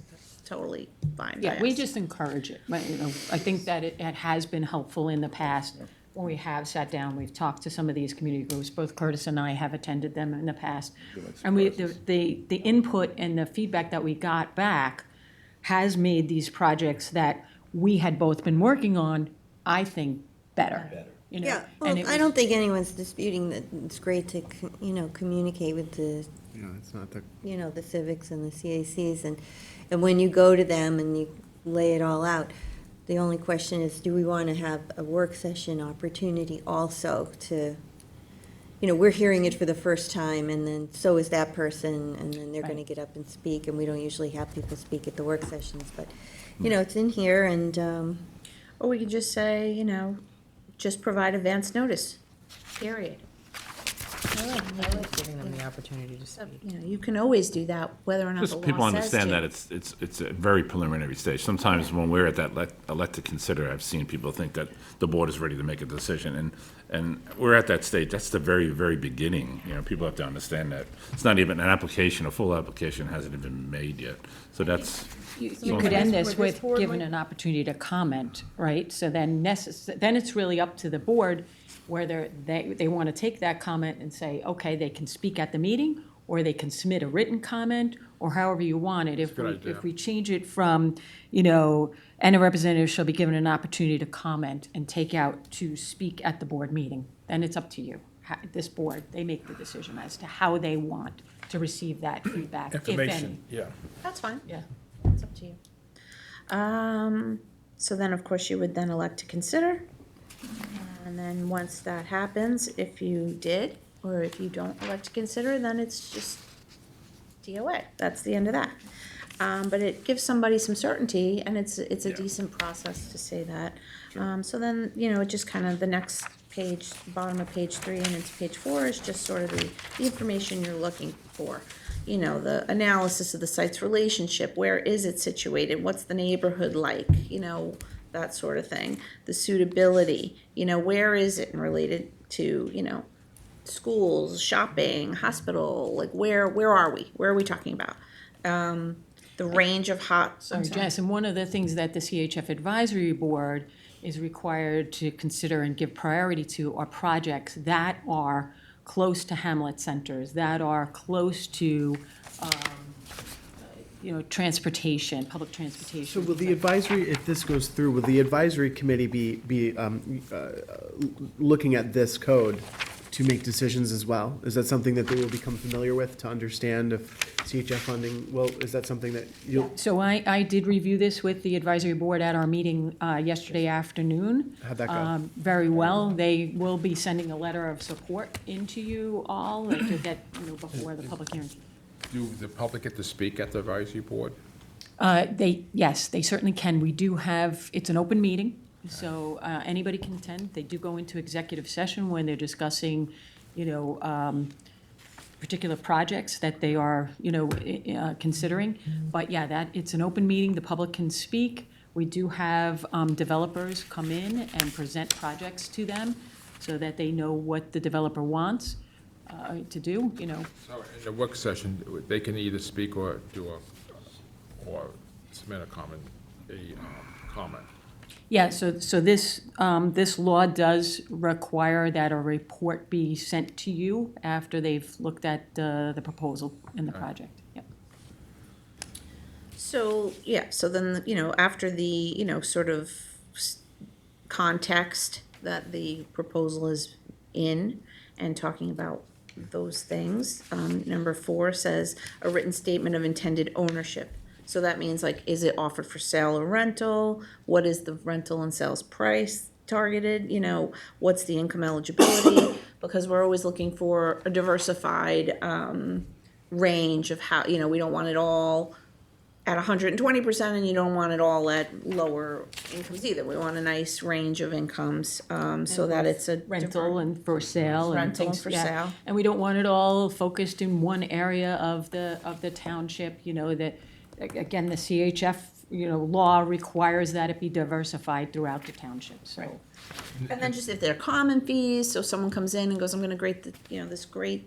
Speaker 9: totally fine by
Speaker 10: Yeah, we
Speaker 9: us.
Speaker 10: just encourage it. I think that it has been helpful in the past when we have sat down, we've talked to some of these community groups. Both Curtis and I have attended them in the past. And the input and the feedback that we got back has made these projects that we had both been working on, I think, better.
Speaker 1: Yeah,
Speaker 10: And
Speaker 1: well,
Speaker 10: it
Speaker 1: I
Speaker 10: was-
Speaker 1: don't think anyone's disputing that it's great to, communicate with the,
Speaker 2: It's not the.
Speaker 1: the civics and the CACs, and when you go to them and you lay it all out, the only question is, do we want to have a work session opportunity also to, we're hearing it for the first time, and then so is that person, and then they're going to
Speaker 10: Right.
Speaker 1: get up and speak, and we don't usually have people speak at the work sessions, but, it's in here, and,
Speaker 9: Or we could just say, just provide advance notice, period.
Speaker 4: I like giving them the opportunity to speak.
Speaker 9: You can always do that, whether or not the
Speaker 8: Just
Speaker 9: law
Speaker 8: people
Speaker 9: says
Speaker 8: understand
Speaker 9: to.
Speaker 8: that it's a very preliminary stage. Sometimes when we're at that elect to consider, I've seen people think that the board is ready to make a decision, and we're at that stage. That's the very, very beginning. People have to understand that. It's not even an application, a full application hasn't even been made yet. So that's,
Speaker 10: You could end this with
Speaker 4: board
Speaker 10: given
Speaker 4: might-
Speaker 10: an opportunity to comment, right? So then it's really up to the board whether they want to take that comment and say, okay, they can speak at the meeting, or they can submit a written comment, or however you want it.
Speaker 7: a good idea.
Speaker 10: If we change it from, you know, and a representative shall be given an opportunity to comment and take out to speak at the board meeting, then it's up to you. This board, they make the decision as to how they want to receive that feedback, if any.
Speaker 7: Information, yeah.
Speaker 1: That's fine.
Speaker 10: Yeah.
Speaker 1: It's up to you. So then, of course, you would then elect to consider. And then once that happens, if you did, or if you don't elect to consider, then it's just DOA. That's the end of that. But it gives somebody some certainty, and it's a decent process to say that. So then, you know, it just kind of, the next page, bottom of page 3 and into page 4 is just sort of the information you're looking for. You know, the analysis of the site's relationship, where is it situated, what's the neighborhood like, you know, that sort of thing. The suitability, you know, where is it related to, you know, schools, shopping, hospital, like where are we? Where are we talking about? The range of hot.
Speaker 10: Sorry, Jess, and one of the things that the CHF Advisory Board is required to consider and give priority to are projects that are close to hamlet centers, that are close to, you know, transportation, public transportation.
Speaker 2: So will the advisory, if this goes through, will the advisory committee be looking at this code to make decisions as well? Is that something that they will become familiar with to understand if CHF funding, well, is that something that you'll,
Speaker 10: So I did review this with the advisory board at our meeting yesterday afternoon.
Speaker 2: how'd that go?
Speaker 10: Very well. They will be sending a letter of support into you all to get, you know, before the public hearing.
Speaker 7: Do the public get to speak at the advisory board?
Speaker 10: Yes, they certainly can. We do have, it's an open meeting, so anybody can attend. They do go into executive session when they're discussing, you know, particular projects that they are, you know, considering. But yeah, it's an open meeting. The public can speak. We do have developers come in and present projects to them so that they know what the developer wants to do, you know.
Speaker 7: So in the work session, they can either speak or or submit a comment.
Speaker 10: Yeah, so this, this law does require that a report be sent to you after they've looked at the proposal in the project. Yep.
Speaker 1: So, yeah, so then, you know, after the, you know, sort of context that the proposal is in and talking about those things, number 4 says a written statement of intended ownership. So that means, like, is it offered for sale or rental? What is the rental and sales price targeted? You know, what's the income eligibility? Because we're always looking for a diversified range of how, you know, we don't want it all at 120% and you don't want it all at lower incomes either. We want a nice range of incomes so that it's a
Speaker 10: Rental and for sale and
Speaker 1: Rental and
Speaker 10: things,
Speaker 1: for
Speaker 10: yeah.
Speaker 1: sale.
Speaker 10: And we don't want it all focused in one area of the township, you know, that, again, the CHF, you know, law requires that it be diversified throughout the township, so.
Speaker 1: And then just if they're common fees, so someone comes in and goes, I'm gonna create the, you know, this great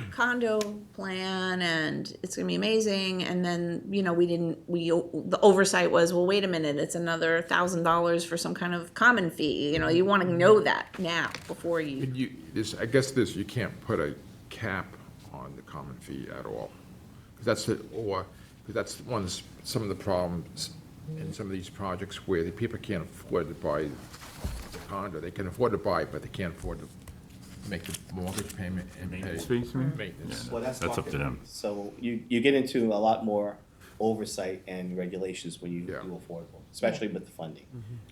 Speaker 1: condo plan and it's gonna be amazing, and then, you know, the oversight was, well, wait a minute, it's another $1,000 for some kind of common fee, you know, you wanna know that now before you.
Speaker 7: I guess you can't put a cap on the common fee at all. Because that's some of the problems in some of these projects where the people can't afford to buy the condo. They can afford to buy it, but they can't afford to make the mortgage payment and pay maintenance.
Speaker 11: Well, that's
Speaker 12: That's up to
Speaker 11: market.
Speaker 12: them.
Speaker 11: So you get into a lot more oversight and regulations when you do affordable, especially with the funding.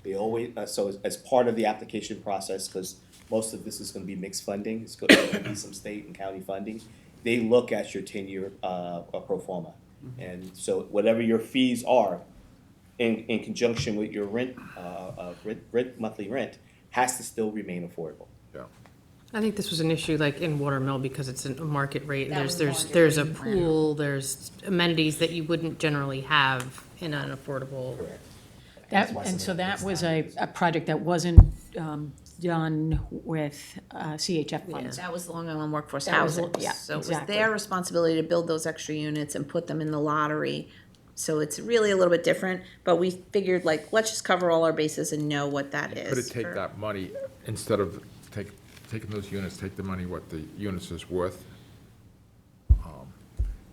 Speaker 11: They always, so as part of the application process, because most of this is gonna be mixed funding, it's gonna be some state and county funding, they look at your 10-year pro forma. And so whatever your fees are, in conjunction with your rent, monthly rent, has to still remain affordable.
Speaker 7: Yeah.
Speaker 4: I think this was an issue like in Watermill because it's a market rate. And
Speaker 1: That was
Speaker 4: there's a
Speaker 1: market rate.
Speaker 4: pool, there's amenities that you wouldn't generally have in an affordable.
Speaker 11: Correct.
Speaker 10: And so that was a project that wasn't done with CHF funds.
Speaker 1: That was the Long Island Workforce
Speaker 10: That was-
Speaker 1: Housing.
Speaker 10: yeah,
Speaker 1: So it was
Speaker 10: exactly.
Speaker 1: their responsibility to build those extra units and put them in the lottery. So it's really a little bit different, but we figured, like, let's just cover all our bases and know what that is.
Speaker 7: Could it take
Speaker 1: for-
Speaker 7: that money instead of taking those units, take the money, what the units is worth,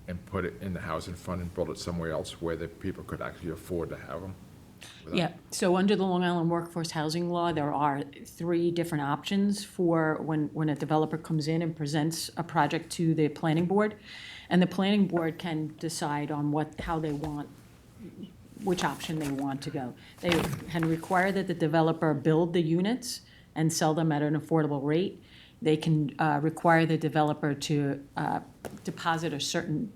Speaker 7: and put it in the housing fund and build it somewhere else where the people could actually afford to have them?
Speaker 10: Yeah, so under the Long Island Workforce Housing Law, there are 3 different options for when a developer comes in and presents a project to the planning board. And the planning board can decide on how they want, which option they want to go. They can require that the developer build the units and sell them at an affordable rate. They can require the developer to deposit a certain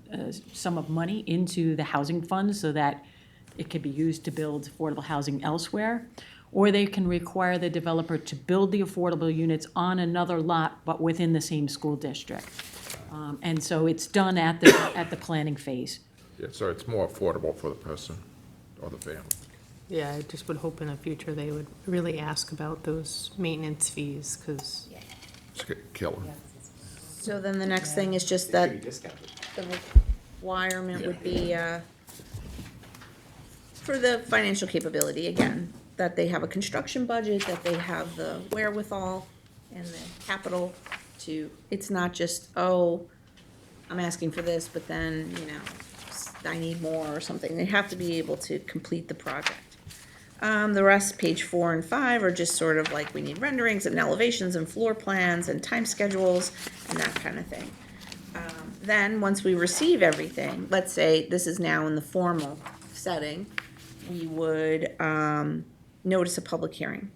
Speaker 10: sum of money into the housing fund so that it could be used to build affordable housing elsewhere. Or they can require the developer to build the affordable units on another lot, but within the same school district. And so it's done at the planning phase.
Speaker 7: Yeah, so it's more affordable for the person or the family.
Speaker 4: Yeah, I just would hope in the future they would really ask about those maintenance fees, because
Speaker 7: Just kill them.
Speaker 9: So then the next thing is just
Speaker 11: It
Speaker 9: that
Speaker 11: should be discounted.
Speaker 9: the requirement would be, for the financial capability, again, that they have a construction budget, that they have the wherewithal and the capital to, it's not just, oh, I'm asking for this, but then, I need more or something. They have to be able to complete the project. The rest, page 4 and 5, are just sort of like, we need renderings and elevations and floor plans and time schedules and that kind of thing. Then, once we receive everything, let's say this is now in the formal setting, we would notice a public hearing.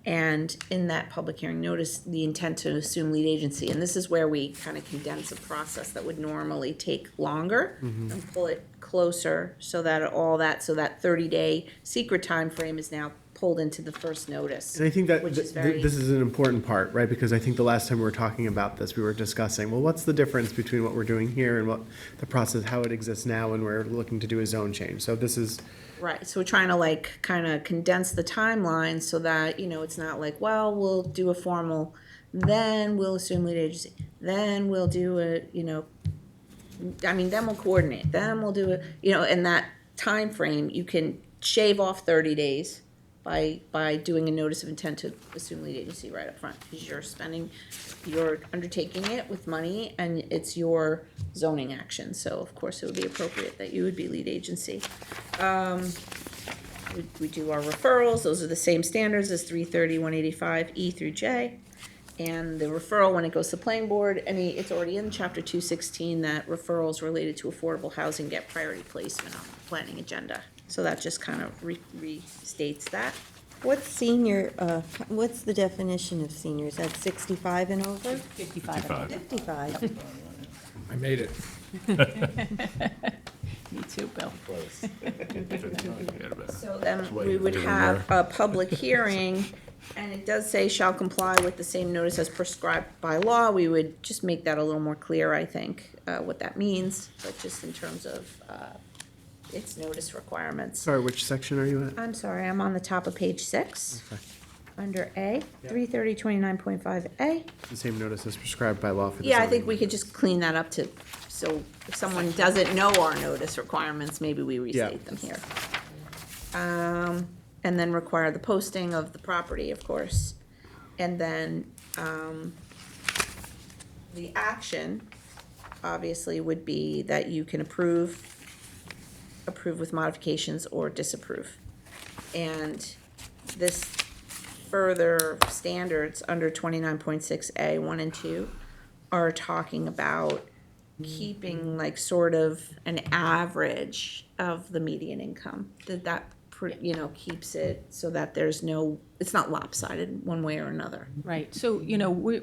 Speaker 9: And in that public hearing, notice the intent to assume lead agency. And this is where we kind of condense a process that would normally take longer and pull it closer so that so that 30-day secret time frame is now pulled into the first notice.
Speaker 2: And I think that
Speaker 9: which is very-
Speaker 2: this is an important part, right? Because I think the last time we were talking about this, we were discussing, well, what's the difference between what we're doing here and what the process, how it exists now when we're looking to do a zone change? So this is,
Speaker 9: Right, so we're trying to kind of condense the timeline so that, it's not like, well, we'll do a formal, then we'll assume lead agency, then we'll do then we'll coordinate, then we'll do it, in that time frame, you can shave off 30 days by doing a notice of intent to assume lead agency right up front, because you're undertaking it with money, and it's your zoning action, so of course it would be appropriate that you would be lead agency. We do our referrals, those are the same standards as 330, 185, E through J. And the referral, when it goes to the planning board, it's already in chapter 216 that referrals related to affordable housing get priority placement on the planning agenda. So that just kind of restates that.
Speaker 1: What's senior, what's the definition of seniors? That's 65 and over?
Speaker 10: 55.
Speaker 1: 55.
Speaker 7: I made it.
Speaker 10: Me too, Bill.
Speaker 9: So then we would have a public hearing, and it does say shall comply with the same notice as prescribed by law. We would just make that a little more clear, I think, what that means, but just in terms of its notice requirements.
Speaker 2: sorry, which section are you at?
Speaker 9: I'm sorry, I'm on the top of page 6, under A, 33029.5A.
Speaker 2: The same notice as prescribed by law for the
Speaker 9: Yeah, I
Speaker 2: zoning.
Speaker 9: think we could just clean that up so if someone doesn't know our notice requirements, maybe we restate them here. And then require the posting of the property, of course. And then, the action, obviously, would be that you can approve with modifications, or disapprove. And this further standards under 29.6A, 1 and 2, are talking about keeping sort of an average of the median income. That keeps it so that it's not lopsided one way or another.
Speaker 10: Right, so,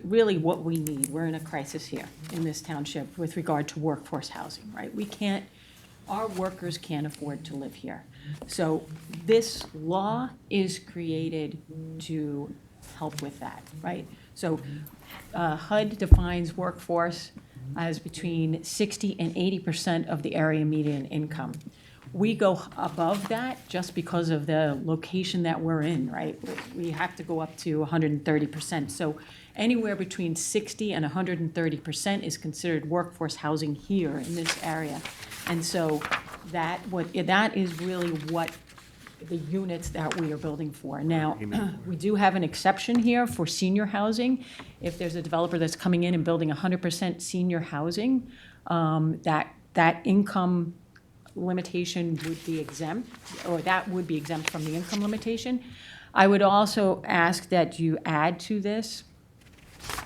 Speaker 10: really what we need, we're in a crisis here in this township with regard to workforce housing, right? Our workers can't afford to live here. So this law is created to help with that, right? So HUD defines workforce as between 60 and 80% of the area median income. We go above that just because of the location that we're in, right? We have to go up to 130%. So anywhere between 60 and 130% is considered workforce housing here in this area. And so that is really what the units that we are building for. Now, we do have an exception here for senior housing. If there's a developer that's coming in and building 100% senior housing, that income limitation would be exempt, or that would be exempt from the income limitation. I would also ask that you add to this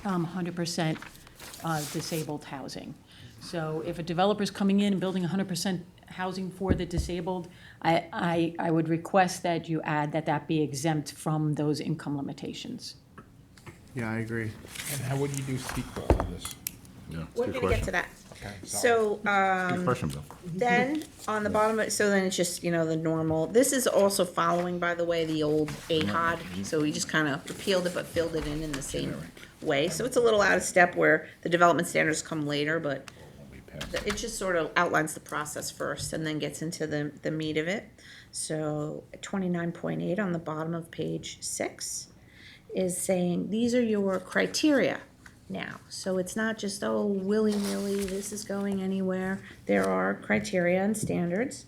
Speaker 10: 100% disabled housing. So if a developer's coming in and building 100% housing for the disabled, I would request that you add that be exempt from those income limitations.
Speaker 2: Yeah, I agree.
Speaker 7: And how would you do sequel to this?
Speaker 9: We're gonna get to that.
Speaker 7: Okay,
Speaker 9: So, then, on the bottom, so then it's just, the normal, this is also following, by the way, the old AHOD, so we just kind of repealed it but filled it in the same way. So it's a little out of step where the development standards come later, but it just sort of outlines the process first and then gets into the meat of it. So 29.8 on the bottom of page 6 is saying, these are your criteria now. So it's not just, willy-nilly, this is going anywhere. There are criteria and standards.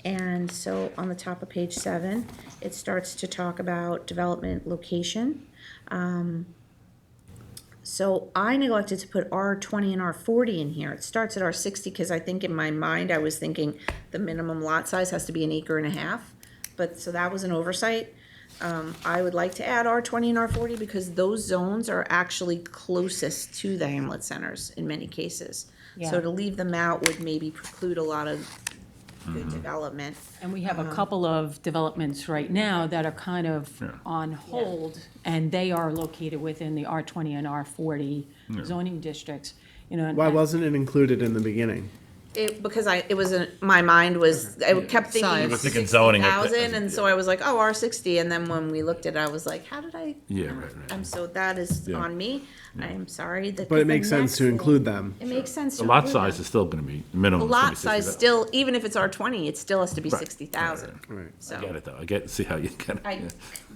Speaker 9: And so on the top of page 7, it starts to talk about development location. So I neglected to put R20 and R40 in here. It starts at R60 because I think in my mind I was thinking the minimum lot size has to be 1.5 acres. But so that was an oversight. I would like to add R20 and R40 because those zones are actually closest to the hamlet centers in many cases.
Speaker 10: Yeah.
Speaker 9: So to leave them out would maybe preclude a lot of good development.
Speaker 10: And we have a couple of developments right now that are kind of on hold, and they are located within the R20 and R40 zoning districts,
Speaker 2: Why wasn't it included in the beginning?
Speaker 9: My mind was, I kept thinking
Speaker 4: Size. You were
Speaker 8: thinking zoning at the-
Speaker 9: 60,000, and so I was like, oh, R60, and then when we looked at it, I was like, how did I?
Speaker 8: Yeah, right.
Speaker 9: So that is
Speaker 8: Yeah.
Speaker 9: on me. I am sorry.
Speaker 2: But it makes sense to include them.
Speaker 9: It makes sense to
Speaker 8: The lot
Speaker 9: include
Speaker 8: size
Speaker 9: them.
Speaker 8: is still gonna be, minimum
Speaker 9: The
Speaker 8: is gonna be
Speaker 9: lot size
Speaker 8: 60,000.
Speaker 9: still, even if it's R20, it still has to be
Speaker 8: Right.
Speaker 9: 60,000.
Speaker 2: Right.
Speaker 9: So.
Speaker 8: I get it though, see how you get it.
Speaker 9: I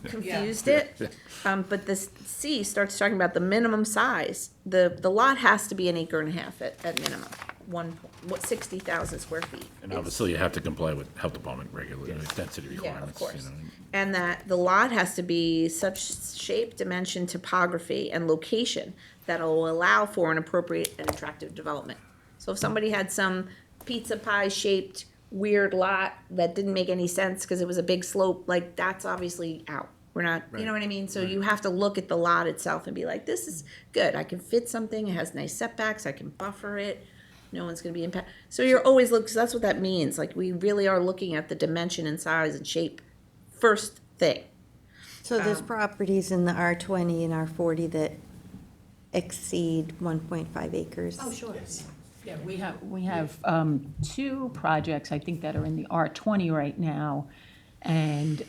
Speaker 9: confused it, but this C starts talking about the minimum size. The lot has to be 1.5 acres at minimum, 60,000 square feet.
Speaker 8: And obviously you have to comply with health department regulations, density
Speaker 9: Yeah,
Speaker 8: requirements.
Speaker 9: of course.
Speaker 8: you know.
Speaker 9: And that the lot has to be such shape, dimension, topography, and location that'll allow for an appropriate and attractive development. So if somebody had some pizza pie shaped weird lot that didn't make any sense because it was a big slope, like that's obviously out. We're not, you know what I mean? So you have to look at the lot itself and be like, this is good. I can fit something. It has nice setbacks. I can buffer it. No one's going to be impacted. So you're always looking, because that's what that means. Like we really are looking at the dimension and size and shape first thing.
Speaker 1: So there's properties in the R20 and R40 that exceed 1.5 acres.
Speaker 9: Oh, sure.
Speaker 10: Yeah, we have 2 projects, I think, that are in the R20 right now, and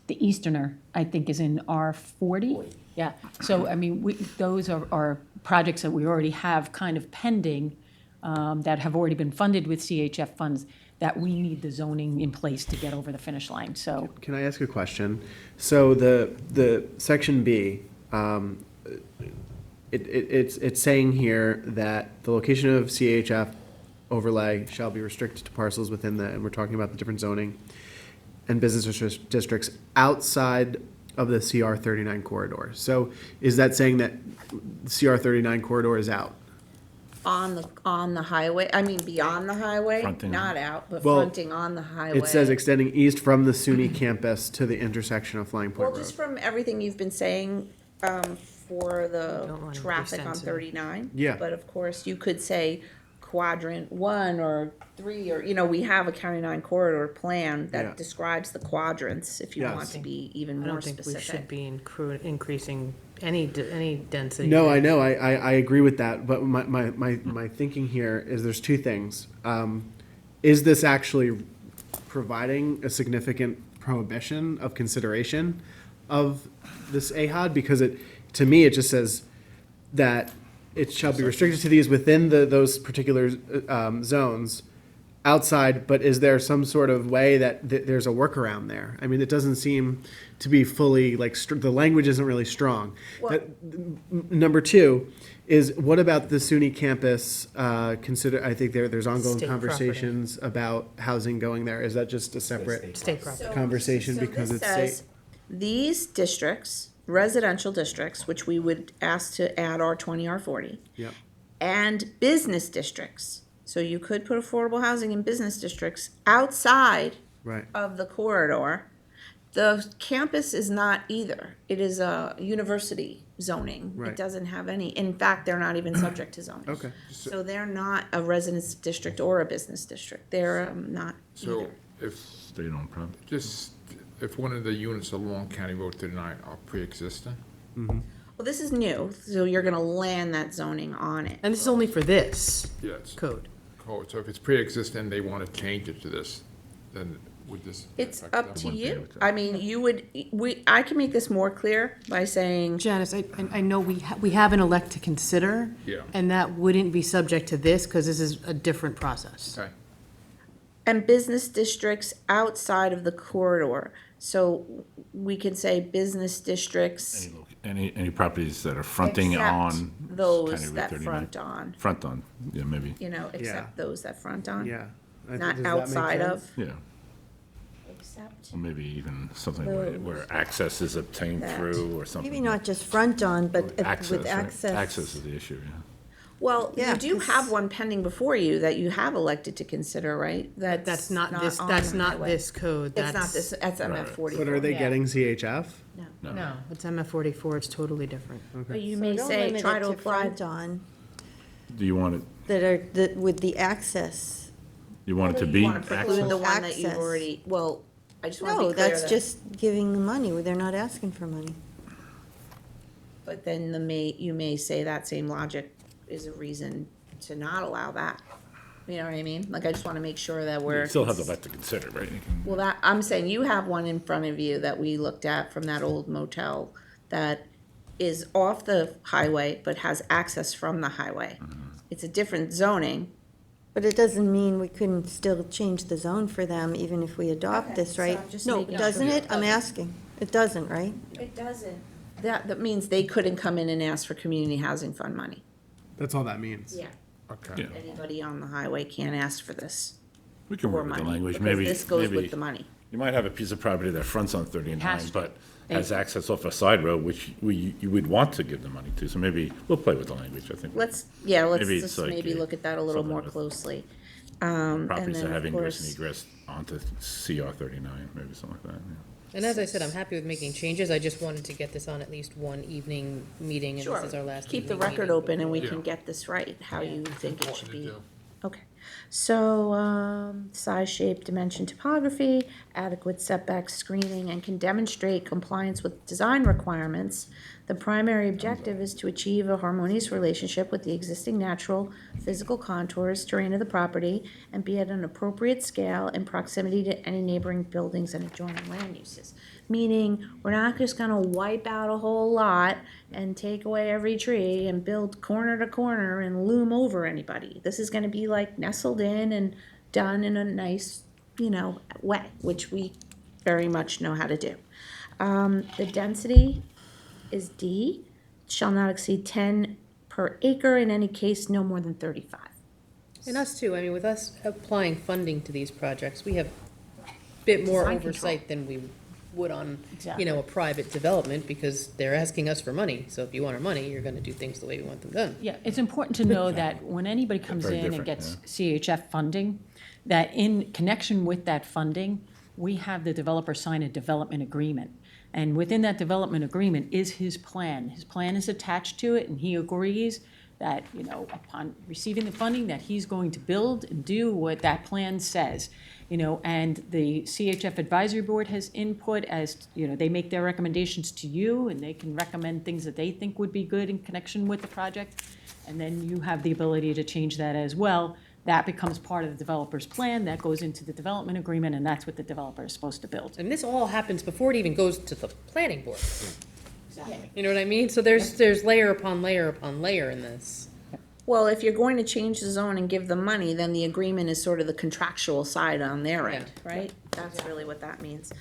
Speaker 10: the Easterner, I think, is in R40. Yeah, so, I mean, those are projects that we already have kind of pending, that have already been funded with CHF funds, that we need the zoning in place to get over the finish line, so.
Speaker 2: Can I ask a question? So the section B, it's saying here that the location of CHF overlay shall be restricted to parcels within the, and we're talking about the different zoning and business districts outside of the CR 39 corridor. So is that saying that CR 39 corridor is out?
Speaker 9: On the highway, I mean, beyond the highway,
Speaker 8: Fronting.
Speaker 9: not out, but
Speaker 2: Well,
Speaker 9: fronting on the highway.
Speaker 2: It says extending east from the SUNY campus to the intersection of Flying
Speaker 9: Well,
Speaker 2: Point
Speaker 9: just
Speaker 2: Road.
Speaker 9: from everything you've been saying, for
Speaker 4: Don't
Speaker 9: the
Speaker 4: want to increase
Speaker 9: traffic on
Speaker 4: density.
Speaker 9: 39.
Speaker 2: Yeah.
Speaker 9: But of course, you could say quadrant 1 or 3, or, we have a County 9 corridor plan
Speaker 2: Yeah.
Speaker 9: that describes the quadrants, if you
Speaker 2: Yes.
Speaker 9: want to be even
Speaker 4: I
Speaker 9: more
Speaker 4: don't think we should
Speaker 9: specific.
Speaker 4: be increasing any density.
Speaker 2: No, I know, I agree with that, but my thinking here is there's 2 things. Is this actually providing a significant prohibition of consideration of this AHOD? Because to me, it just says that it shall be restricted to these within those particular zones, outside, but is there some sort of way that there's a workaround there? I mean, it doesn't seem to be fully, like, the language isn't really strong. Number two is, what about the SUNY campus, I think there's ongoing
Speaker 4: State
Speaker 2: conversations about housing going there. Is that just a separate
Speaker 4: State property.
Speaker 2: conversation
Speaker 9: So
Speaker 2: because
Speaker 9: this
Speaker 2: it's
Speaker 9: says,
Speaker 2: state?
Speaker 9: these districts, residential districts, which we would ask to add R20, R40,
Speaker 2: Yep.
Speaker 9: and business districts. So you could put affordable housing in business districts outside
Speaker 2: Right.
Speaker 9: of the corridor. The campus is not either. It is a university zoning.
Speaker 2: Right.
Speaker 9: It doesn't have any, in fact, they're not even subject to zoning.
Speaker 2: Okay.
Speaker 9: So they're not a residence district or a business district. They're not
Speaker 7: So
Speaker 9: either.
Speaker 7: if,
Speaker 6: State-owned property.
Speaker 7: just, if one of the units along County Road 39 are pre-existing,
Speaker 9: Well, this is new, so you're gonna land that zoning on it.
Speaker 4: And this is only for this
Speaker 7: yeah, it's
Speaker 4: code.
Speaker 7: code. So if it's pre-existing, they want to change it to this, then would this?
Speaker 9: It's
Speaker 7: affect
Speaker 9: up
Speaker 7: them?
Speaker 9: to you. I mean, I can make this more clear by saying,
Speaker 4: Janice, I know we have an elect to consider.
Speaker 7: Yeah.
Speaker 4: And that wouldn't be subject to this, because this is a different process.
Speaker 7: Okay.
Speaker 9: and business districts outside of the corridor. So we can say business districts,
Speaker 8: Any properties that are fronting
Speaker 9: except
Speaker 8: on.
Speaker 9: those
Speaker 8: County Road
Speaker 9: that
Speaker 8: 39.
Speaker 9: front on,
Speaker 8: Front on, yeah, maybe,
Speaker 9: except those that front on.
Speaker 2: Yeah.
Speaker 9: Not
Speaker 2: Does that make
Speaker 9: outside
Speaker 2: sense?
Speaker 9: of,
Speaker 8: yeah.
Speaker 9: except.
Speaker 8: Or maybe even something where access is obtained
Speaker 9: That.
Speaker 8: through or something.
Speaker 1: Maybe not just front on, but with
Speaker 8: Right?
Speaker 1: access.
Speaker 8: Access is the issue, yeah.
Speaker 9: Well,
Speaker 1: Yeah,
Speaker 9: you do
Speaker 1: 'cause-
Speaker 9: have one pending before you that you have elected to consider, right?
Speaker 4: That's not this,
Speaker 9: on
Speaker 4: that's
Speaker 9: the
Speaker 4: not
Speaker 9: highway.
Speaker 4: this code.
Speaker 9: It's not this, that's MF
Speaker 8: Right.
Speaker 9: 44.
Speaker 2: But are they
Speaker 4: Yeah.
Speaker 2: getting CHF?
Speaker 4: No, it's MF44, it's totally different.
Speaker 9: But you
Speaker 1: So
Speaker 9: may
Speaker 1: don't
Speaker 9: say,
Speaker 1: limit
Speaker 9: try
Speaker 1: it
Speaker 9: to apply.
Speaker 1: front on,
Speaker 8: Do you want it,
Speaker 1: with the access.
Speaker 8: you want it to
Speaker 9: You
Speaker 8: be
Speaker 9: wanna preclude the
Speaker 8: access?
Speaker 9: one that you've
Speaker 1: Access.
Speaker 9: already, well, I just want to
Speaker 1: No,
Speaker 9: be clear
Speaker 1: that's
Speaker 9: that,
Speaker 1: just giving the money, they're not asking for money.
Speaker 9: but then you may say that same logic is a reason to not allow that. You know what I mean? Like, I just want to make sure that we're.
Speaker 8: You still have the right to consider, right? You can-
Speaker 9: Well, that, I'm saying you have one in front of you that we looked at from that old motel that is off the highway but has access from the highway. It's a different zoning.
Speaker 1: But it doesn't mean we couldn't still change the zone for them, even if we adopt
Speaker 9: Okay,
Speaker 1: this,
Speaker 9: so
Speaker 1: right?
Speaker 9: I'm just
Speaker 1: No,
Speaker 9: making
Speaker 1: doesn't
Speaker 9: sure.
Speaker 1: it? I'm asking. It doesn't, right?
Speaker 9: It doesn't. That means they couldn't come in and ask for community housing fund money.
Speaker 2: That's all that means.
Speaker 9: Yeah.
Speaker 7: Okay.
Speaker 8: Yeah.
Speaker 9: Anybody on the highway can't ask for this.
Speaker 8: We can
Speaker 9: for
Speaker 8: work with the
Speaker 9: money,
Speaker 8: language,
Speaker 9: because
Speaker 8: maybe,
Speaker 9: this goes with
Speaker 8: maybe,
Speaker 9: the money.
Speaker 8: you might have a piece of property that fronts on
Speaker 10: It
Speaker 8: 39,
Speaker 10: has to.
Speaker 8: but has access off a side road, which you would want to give the money to, so maybe we'll play with the language, I think.
Speaker 9: Let's
Speaker 8: Maybe
Speaker 9: just
Speaker 8: it's like,
Speaker 9: maybe look at that a little
Speaker 8: something
Speaker 9: more
Speaker 8: with
Speaker 9: closely.
Speaker 8: Properties
Speaker 9: and
Speaker 8: that
Speaker 9: then,
Speaker 8: have
Speaker 9: of
Speaker 8: ingress and
Speaker 9: course-
Speaker 8: egress onto CR 39, maybe something like that, yeah.
Speaker 4: And as I said, I'm happy with making changes, I just wanted to get this on at least one evening meeting, and
Speaker 9: Sure.
Speaker 4: this is our last
Speaker 9: Keep the
Speaker 4: evening
Speaker 9: record
Speaker 4: meeting
Speaker 9: open and we
Speaker 7: Yeah.
Speaker 9: can get this right, how you think it should
Speaker 7: Important to
Speaker 9: be.
Speaker 7: do.
Speaker 9: Okay, so, size, shape, dimension, topography, adequate setback screening, and can demonstrate compliance with design requirements. The primary objective is to achieve a harmonious relationship with the existing natural physical contours, terrain of the property, and be at an appropriate scale in proximity to any neighboring buildings and adjoining land uses. Meaning, we're not just gonna wipe out a whole lot and take away every tree and build corner to corner and loom over anybody. This is gonna be like nestled in and done in a nice, way, which we very much know how to do. The density is D, shall not exceed 10 per acre, in any case, no more than 35.
Speaker 4: And us too, I mean, with us applying funding to these projects, we have a bit more
Speaker 10: Design
Speaker 4: oversight than we would on,
Speaker 10: Exactly.
Speaker 4: a private development, because they're asking us for money, so if you want our money, you're gonna do things the way we want them done.
Speaker 10: Yeah, it's important to know that when anybody comes
Speaker 8: very
Speaker 10: in and
Speaker 8: different,
Speaker 10: gets CHF funding, that in connection with that funding, we have the developer sign a development agreement. And within that development agreement is his plan. His plan is attached to it, and he agrees that, upon receiving the funding, that he's going to build and do what that plan says. And the CHF Advisory Board has input as, they make their recommendations to you, and they can recommend things that they think would be good in connection with the project. And then you have the ability to change that as well. That becomes part of the developer's plan, that goes into the development agreement, and that's what the developer is supposed to build.
Speaker 4: And this all happens before it even goes to the planning board. You know what I mean? So there's layer upon layer upon layer in this.
Speaker 9: Well, if you're going to change the zone and give them money, then the agreement is sort of the contractual side on their end, right? That's really what that means.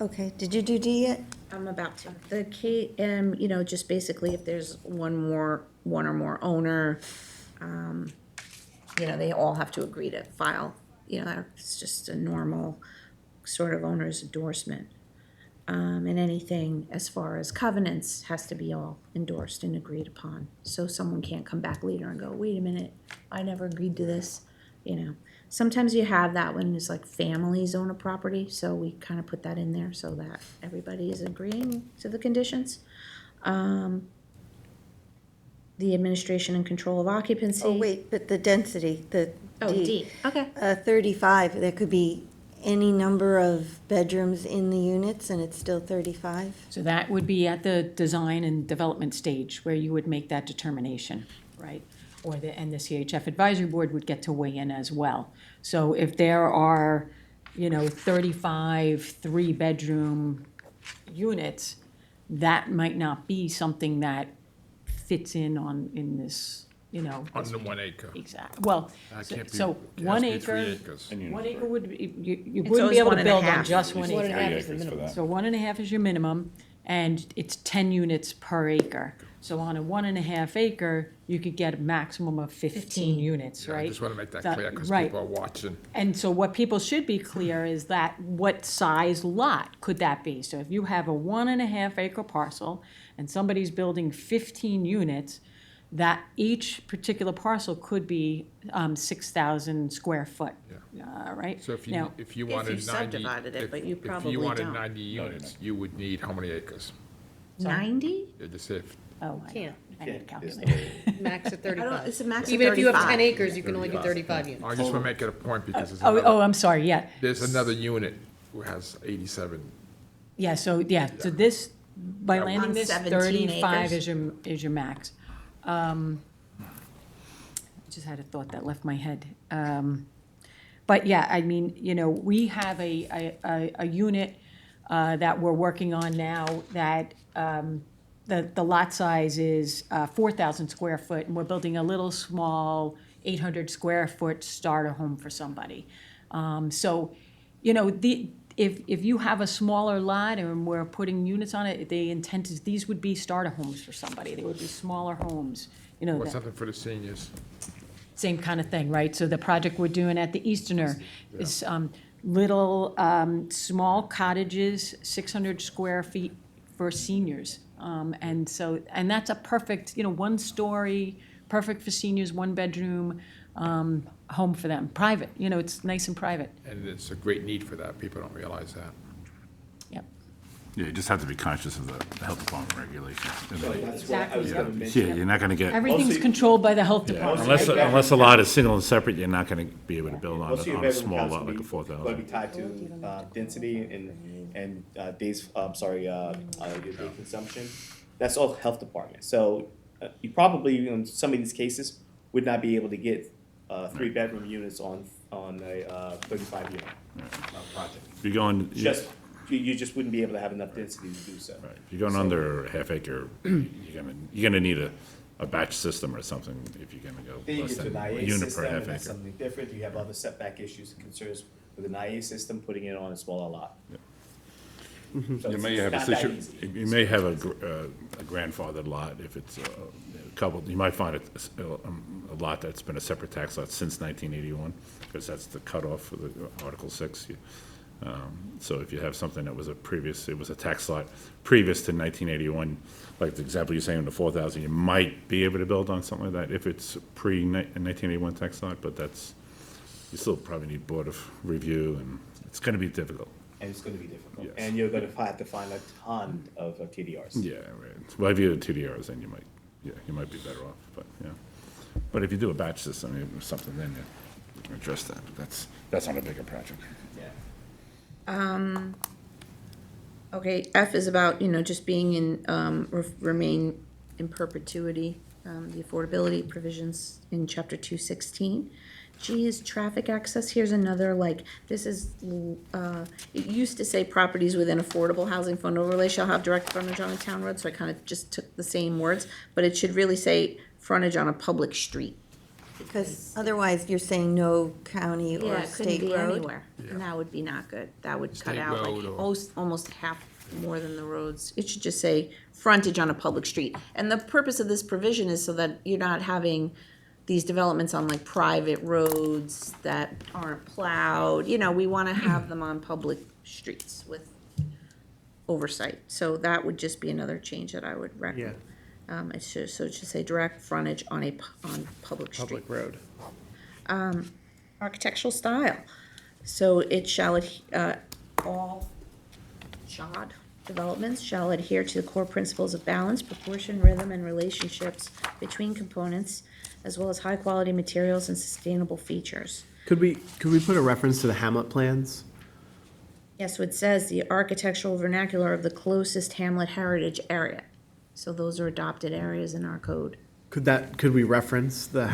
Speaker 1: Okay, did you do D yet?
Speaker 9: I'm about to. The K, you know, just basically if there's one or more owner, you know, they all have to agree to file, you know, it's just a normal sort of owner's endorsement. And anything as far as covenants has to be all endorsed and agreed upon. So someone can't come back later and go, wait a minute, I never agreed to this, you know. Sometimes you have that when it's like families own a property, so we kind of put that in there so that everybody is agreeing to the conditions. The administration and control of occupancy.
Speaker 1: Oh, wait, but the density, the
Speaker 9: Oh, D, okay.
Speaker 1: 35, there could be any number of bedrooms in the units and it's still 35?
Speaker 10: So that would be at the design and development stage where you would make that determination, right? Or and the CHF advisory board would get to weigh in as well. So if there are, you know, 35 three-bedroom units, that might not be something that fits in this, you know.
Speaker 7: Under 1 acre.
Speaker 10: Exactly. Well,
Speaker 7: That can't be-
Speaker 10: so
Speaker 7: it has
Speaker 10: 1
Speaker 7: to be 3
Speaker 10: acre,
Speaker 7: acres.
Speaker 10: 1 acre would, you
Speaker 9: It's
Speaker 10: wouldn't
Speaker 9: always
Speaker 10: be able to
Speaker 9: 1.5.
Speaker 10: build on just 1
Speaker 4: 1.5
Speaker 10: acre.
Speaker 4: is the minimum.
Speaker 10: So 1.5 is your minimum, and it's 10 units per acre. So on a 1.5 acre, you could get a maximum of 15 units,
Speaker 7: Yeah,
Speaker 10: right?
Speaker 7: I just want to make that
Speaker 10: That-
Speaker 7: clear, because
Speaker 10: right.
Speaker 7: people are watching.
Speaker 10: And so what people should be clear is that what size lot could that be? So if you have a 1.5 acre parcel and somebody's building 15 units, that each particular parcel could be 6,000 square foot, right?
Speaker 7: So if you,
Speaker 10: Now,
Speaker 7: if you
Speaker 9: if
Speaker 7: wanted
Speaker 9: you
Speaker 7: 90.
Speaker 9: subdivided it,
Speaker 7: if-
Speaker 9: but you
Speaker 7: If
Speaker 9: probably
Speaker 7: you wanted
Speaker 9: don't.
Speaker 7: 90 units, you would need how many acres?
Speaker 9: 90?
Speaker 7: Just if,
Speaker 10: Oh,
Speaker 4: Can't.
Speaker 10: I need a
Speaker 11: There's no
Speaker 10: calculator.
Speaker 11: way.
Speaker 4: Max at
Speaker 9: I don't,
Speaker 4: 35.
Speaker 9: it's a max of
Speaker 4: Even if you have 10
Speaker 9: 35.
Speaker 4: acres, you can only do 35 units.
Speaker 7: I just want to make it a point, because there's
Speaker 10: Oh,
Speaker 7: another,
Speaker 10: I'm sorry, yeah.
Speaker 7: there's another unit who has 87.
Speaker 10: Yeah, so this, by
Speaker 7: Yeah.
Speaker 10: landing
Speaker 9: On
Speaker 10: this,
Speaker 9: 17
Speaker 10: 35
Speaker 9: acres.
Speaker 10: is your max. I just had a thought that left my head. But yeah, I mean, you know, we have a unit that we're working on now that the lot size is 4,000 square foot, and we're building a little small 800 square foot starter home for somebody. So, you know, if you have a smaller lot and we're putting units on it, the intent is these would be starter homes for somebody. They would be smaller homes, you know.
Speaker 7: Or
Speaker 10: that-
Speaker 7: something for the seniors.
Speaker 10: Same kind of thing, right? So the project we're doing at the Easterner is little, small cottages, 600 square feet for seniors. And so, and that's a perfect, you know, 1-story, perfect for seniors, 1-bedroom home for them, private, you know, it's nice and private.
Speaker 7: And it's a great need for that. People don't realize that.
Speaker 10: Yep.
Speaker 8: Yeah, you just have to be conscious of the health department regulations.
Speaker 11: That's what I was gonna
Speaker 8: Yeah,
Speaker 11: mention.
Speaker 8: you're not gonna get,
Speaker 10: Everything's
Speaker 11: Mostly-
Speaker 10: controlled by the health department.
Speaker 8: unless a lot is single and separate, you're not gonna be able to build on
Speaker 11: Most of your
Speaker 8: a
Speaker 11: bedroom
Speaker 8: small
Speaker 11: counts
Speaker 8: lot
Speaker 11: will
Speaker 8: like a
Speaker 11: be-
Speaker 8: 4,000.
Speaker 11: Gonna be tied to, density and days, your day consumption. That's all health department. So, you probably, in some of these cases, would not be able to get, 3-bedroom units on a, 35 unit, project.
Speaker 8: If you're going,
Speaker 11: You just wouldn't be able to have enough density to do so.
Speaker 8: right, if you're going under a half acre, you're gonna need a batch system or something if you're gonna go
Speaker 11: Then you
Speaker 8: less
Speaker 11: get to
Speaker 8: than
Speaker 11: an
Speaker 8: a
Speaker 11: IA
Speaker 8: unit per
Speaker 11: system,
Speaker 8: half
Speaker 11: and that's
Speaker 8: acre.
Speaker 11: something different. You have other setback issues and concerns with an IA system, putting it on a smaller lot. So
Speaker 8: You
Speaker 11: it's
Speaker 8: may have a
Speaker 11: not that
Speaker 8: situation,
Speaker 11: easy.
Speaker 8: you may have a grandfathered lot if it's a couple, you might find a lot that's been a separate tax lot since 1981, because that's the cutoff for the Article 6. So if you have something that was it was a tax lot previous to 1981, like the example you're saying, the 4,000, you might be able to build on something like that if it's pre-1981 tax lot, but you still probably need Board of Review, and it's gonna be difficult.
Speaker 11: And it's gonna be difficult.
Speaker 8: Yes.
Speaker 11: And you're gonna have to find a ton of TDRs.
Speaker 8: Yeah, right. Well, if you have TDRs, then you might be better off, but, yeah. But if you do a batch system, or something, then you can address that, but that's on a bigger project.
Speaker 9: Okay, F is about, you know, just being in, remain in perpetuity. the affordability provisions in chapter 216. G is traffic access. Here's another, like, this is, it used to say properties within affordable housing fund overlay shall have direct frontage on a town road, so I kind of just took the same words, but it should really say frontage on a public street.
Speaker 1: Because otherwise you're saying no county
Speaker 9: Yeah,
Speaker 1: or
Speaker 9: it couldn't
Speaker 1: state
Speaker 9: be
Speaker 1: road.
Speaker 9: anywhere, and that would be not good. That would cut
Speaker 7: State
Speaker 9: out
Speaker 7: road
Speaker 9: like
Speaker 7: or-
Speaker 9: almost half more than the roads. It should just say frontage on a public street. And the purpose of this provision is so that you're not having these developments on like private roads that aren't plowed. You know, we wanna have them on public streets with oversight. So that would just be another change that I would recommend. It should say direct frontage on on public street.
Speaker 2: Public road.
Speaker 9: Architectural style. So it shall, all SHOD developments shall adhere to the core principles of balance, proportion, rhythm, and relationships between components, as well as high-quality materials and sustainable features.
Speaker 2: Could we put a reference to the Hamlet plans?
Speaker 9: Yes, so it says the architectural vernacular of the closest hamlet heritage area. So those are adopted areas in our code.
Speaker 2: Could we reference the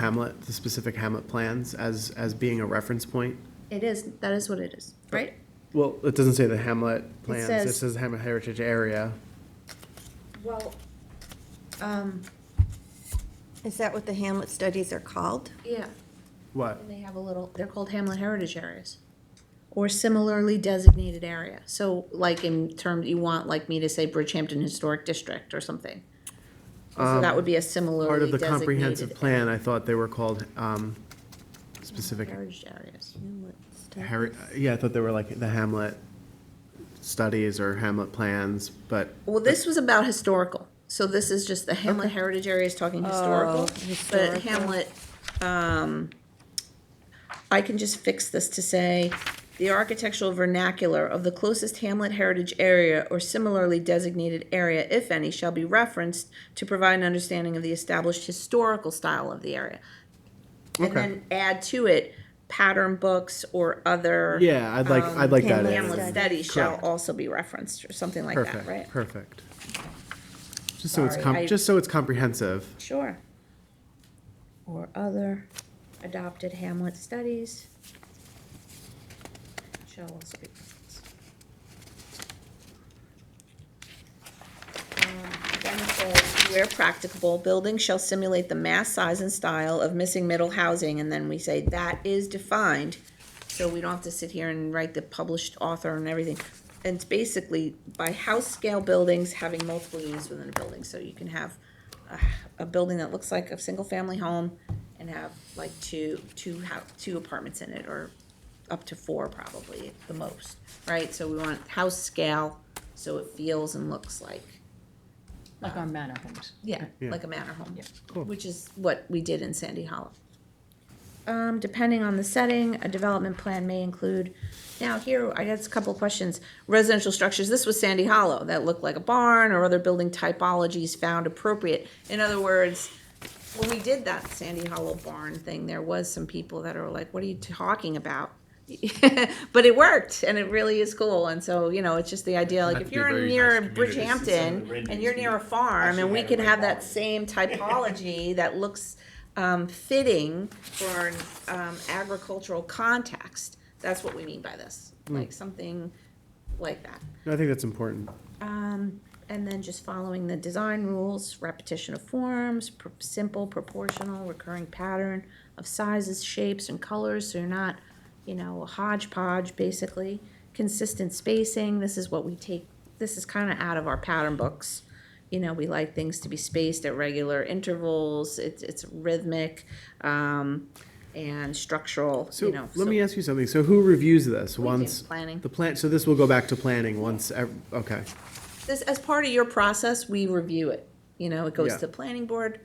Speaker 2: specific Hamlet plans as being a reference point?
Speaker 9: That is what it is, right?
Speaker 2: Well, it doesn't say the Hamlet plans, it
Speaker 9: says-
Speaker 2: says Hamlet Heritage Area.
Speaker 9: Well,
Speaker 1: Is that what the Hamlet studies are called?
Speaker 9: yeah.
Speaker 2: What?
Speaker 9: And they have they're called hamlet heritage areas. Or similarly designated area. So like in terms, you want like me to say Bridgehampton Historic District or something. So that would be a similarly
Speaker 2: Part of the
Speaker 9: designated.
Speaker 2: comprehensive plan, I thought they were called, specific,
Speaker 9: Heritage areas.
Speaker 2: yeah, I thought they were like the Hamlet studies or Hamlet plans, but,
Speaker 9: Well, this was about historical. So this is just the hamlet heritage area is talking historical. But
Speaker 1: historical.
Speaker 9: hamlet, I can just fix this to say, the architectural vernacular of the closest hamlet heritage area or similarly designated area, if any, shall be referenced to provide an understanding of the established historical style of the area. And
Speaker 2: Okay.
Speaker 9: then add to it pattern books or other.
Speaker 2: yeah, I'd like that.
Speaker 1: Hamlet
Speaker 2: in.
Speaker 9: Hamlet studies shall
Speaker 2: Correct.
Speaker 9: also be referenced or something like that,
Speaker 2: Perfect,
Speaker 9: right?
Speaker 2: perfect. Just so it's,
Speaker 9: Sorry,
Speaker 2: just so it's comprehensive.
Speaker 9: Sure. Or other adopted hamlet studies shall also be referenced. Then it says, where practicable, buildings shall simulate the mass, size, and style of missing middle housing, and then we say that is defined, so we don't have to sit here and write the published author and everything. And it's basically by house scale buildings having multiple units within a building, so you can have a building that looks like a single-family home and have like two apartments in it, or up to 4 probably, the most, right? So we want house scale, so it feels and looks like,
Speaker 10: Like our manor homes.
Speaker 9: yeah,
Speaker 2: Yeah.
Speaker 9: like a manor home,
Speaker 2: Cool.
Speaker 9: which is what we did in Sandy Hollow. Depending on the setting, a development plan may include, now here, I got a couple of questions. Residential structures, this was Sandy Hollow, that looked like a barn or other building typologies found appropriate. In other words, when we did that Sandy Hollow barn thing, there was some people that are like, what are you talking about? But it worked, and it really is cool, and so, you know, it's just the idea, like,
Speaker 7: That'd
Speaker 9: if
Speaker 7: be a
Speaker 9: you're
Speaker 7: very
Speaker 9: near
Speaker 7: nice community.
Speaker 9: Bridgehampton, and you're near a farm, and we could have that same typology that looks fitting for an agricultural context, that's what we mean by this, like something like that.
Speaker 2: No, I think that's important.
Speaker 9: And then just following the design rules, repetition of forms, simple, proportional, recurring pattern of sizes, shapes, and colors, so you're not, you know, a hodgepodge, basically. Consistent spacing, this is what we take, this is kind of out of our pattern books. You know, we like things to be spaced at regular intervals, it's rhythmic, and structural,
Speaker 2: So
Speaker 9: you know.
Speaker 2: let me ask you something. So who reviews this once?
Speaker 9: Planning.
Speaker 2: The plan, so this will go back to planning once, okay.
Speaker 9: This, as part of your process, we review it, you know, it goes
Speaker 2: Yeah.
Speaker 9: to the planning board.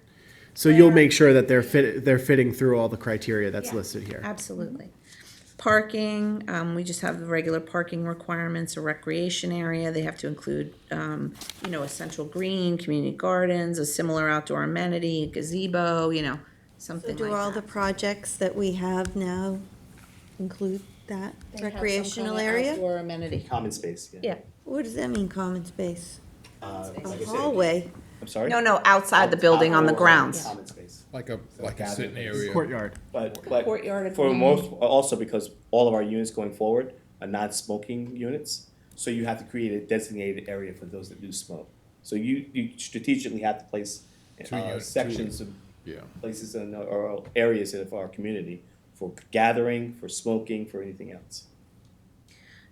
Speaker 2: So you'll make sure that they're fitting through all the criteria that's
Speaker 9: Yeah,
Speaker 2: listed here.
Speaker 9: Absolutely. Parking, we just have the regular parking requirements, a recreation area, they have to include, you know, a central green, community gardens, a similar outdoor amenity, gazebo, you know,
Speaker 1: So
Speaker 9: something
Speaker 1: do all
Speaker 9: like
Speaker 1: the
Speaker 9: that.
Speaker 1: projects that we have now include that
Speaker 9: They have some
Speaker 1: recreational
Speaker 9: kind of
Speaker 1: area?
Speaker 9: Outdoor amenity,
Speaker 11: Common space, yeah.
Speaker 9: yeah.
Speaker 1: What does that mean, common space?
Speaker 11: Like I
Speaker 1: A
Speaker 11: said,
Speaker 1: hallway?
Speaker 11: I'm sorry?
Speaker 9: No, outside the building on the
Speaker 11: Outdoor
Speaker 9: grounds.
Speaker 11: Common space.
Speaker 7: Like a
Speaker 11: gathering
Speaker 7: sitting
Speaker 11: place.
Speaker 7: area.
Speaker 2: Courtyard.
Speaker 11: But
Speaker 9: Courtyard of
Speaker 11: for
Speaker 9: the-
Speaker 11: most, also because all of our units going forward are non-smoking units, so you have to create a designated area for those that do smoke. So you strategically have to place sections of
Speaker 7: Yeah.
Speaker 11: places in, or areas of our community for gathering, for smoking, for anything else.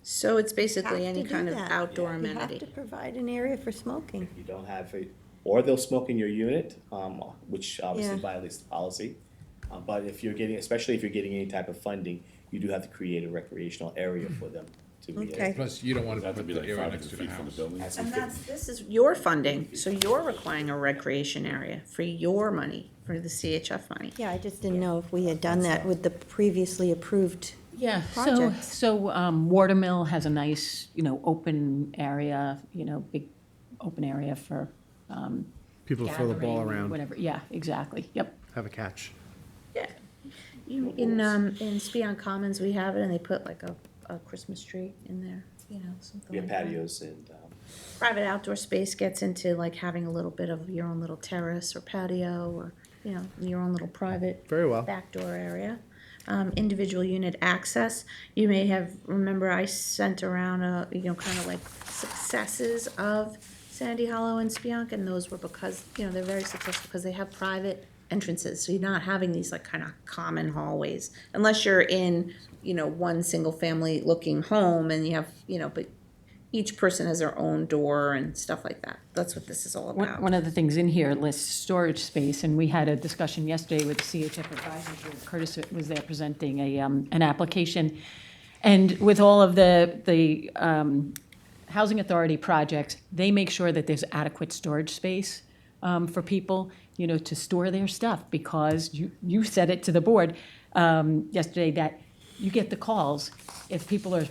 Speaker 9: So it's basically
Speaker 1: Have
Speaker 9: any
Speaker 1: to do
Speaker 9: kind of
Speaker 1: that.
Speaker 9: outdoor
Speaker 1: You have
Speaker 9: amenity.
Speaker 1: to provide an area for smoking.
Speaker 11: You don't have a, or they'll smoke in your unit, which obviously
Speaker 1: Yeah.
Speaker 11: violates the policy. But if you're getting, especially if you're getting any type of funding, you do have to create a recreational area for them to be.
Speaker 1: Okay.
Speaker 7: Plus, you don't want
Speaker 8: Does
Speaker 7: to
Speaker 8: that have to
Speaker 7: put
Speaker 8: be
Speaker 7: the
Speaker 8: like
Speaker 7: area
Speaker 8: 500
Speaker 7: next to the
Speaker 8: feet from the
Speaker 7: house.
Speaker 8: building?
Speaker 11: Has to
Speaker 9: And
Speaker 11: fit-
Speaker 9: this is your funding, so you're requiring a recreation area for your money, for the CHF money.
Speaker 1: Yeah, I just didn't know if we had done that with the previously approved.
Speaker 10: Yeah,
Speaker 1: Projects.
Speaker 10: so Watermill has a nice, open area, big open area for
Speaker 2: People throw the ball
Speaker 10: gathering,
Speaker 2: around,
Speaker 10: whatever, yeah, exactly, yep.
Speaker 2: have a catch.
Speaker 9: Yeah. In Spion Commons, we have it, and they put like a Christmas tree in there, something
Speaker 11: We have
Speaker 9: like that.
Speaker 11: patios and,
Speaker 9: Private outdoor space gets into like having a little bit of your own little terrace or patio, or, your own little private
Speaker 2: Very well.
Speaker 9: back door area. Individual unit access, you may remember I sent around kind of like successes of Sandy Hollow and Spionk, and those were because, they're very successful because they have private entrances, so you're not having these like kind of common hallways, unless you're in, one single family looking home and you have, but each person has their own door and stuff like that. That's what this is all about.
Speaker 10: One of the things in here lists storage space, and we had a discussion yesterday with the CHF advisors, where Curtis was there presenting an application. And with all of the housing authority projects, they make sure that there's adequate storage space for people, to store their stuff, because you said it to the board yesterday that you get the calls if people are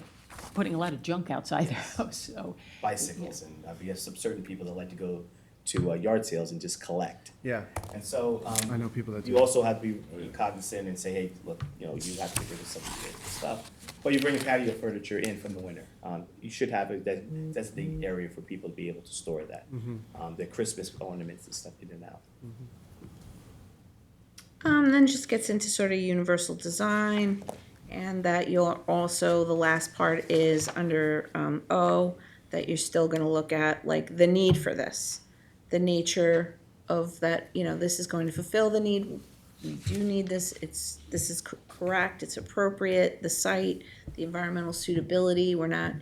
Speaker 10: putting a lot of junk outside their house, so.
Speaker 11: bicycles, and we have some certain people that like to go to yard sales and just collect.
Speaker 2: Yeah,
Speaker 11: And so,
Speaker 2: I know people that do.
Speaker 11: you also have to be cognizant and say, hey, look, you have to get rid of some of the stuff. But you bring a patio furniture in from the winter. You should have that's the area for people to be able to store that. Their Christmas ornaments and stuff in and out.
Speaker 9: Then just gets into sort of universal design, and that you'll also, the last part is under O, that you're still gonna look at, like, the need for this. The nature of that, this is going to fulfill the need, we do need this, this is correct, it's appropriate, the site, the environmental suitability, we're not,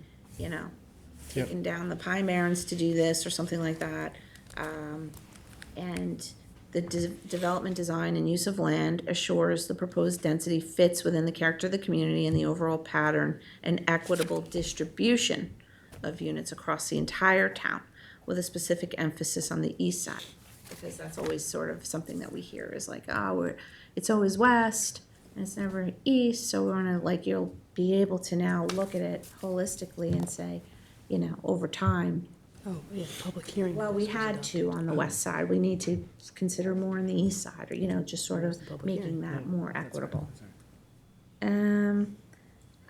Speaker 9: taking down the pine barrens to do this or something like that. And the development, design, and use of land assures the proposed density fits within the character of the community and the overall pattern and equitable distribution of units across the entire town, with a specific emphasis on the east side. Because that's always sort of something that we hear is like, it's always west, and it's never east, so we're gonna, you'll be able to now look at it holistically and say, over time,
Speaker 4: Oh, yeah, public hearing.
Speaker 9: well, we had to on the west side, we need to consider more on the east side, or, just sort of making that more equitable. And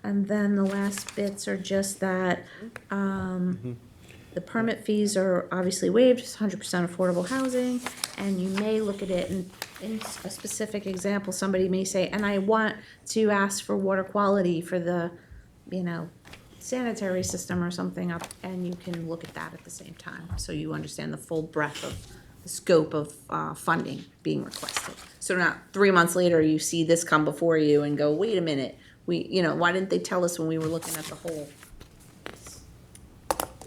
Speaker 9: then the last bits are just that, the permit fees are obviously waived, it's 100% affordable housing, and you may look at it in a specific example, somebody may say, and I want to ask for water quality for the, sanitary system or something up, and you can look at that at the same time, so you understand the full breadth of the scope of funding being requested. So not 3 months later, you see this come before you and go, wait a minute, why didn't they tell us when we were looking at the whole?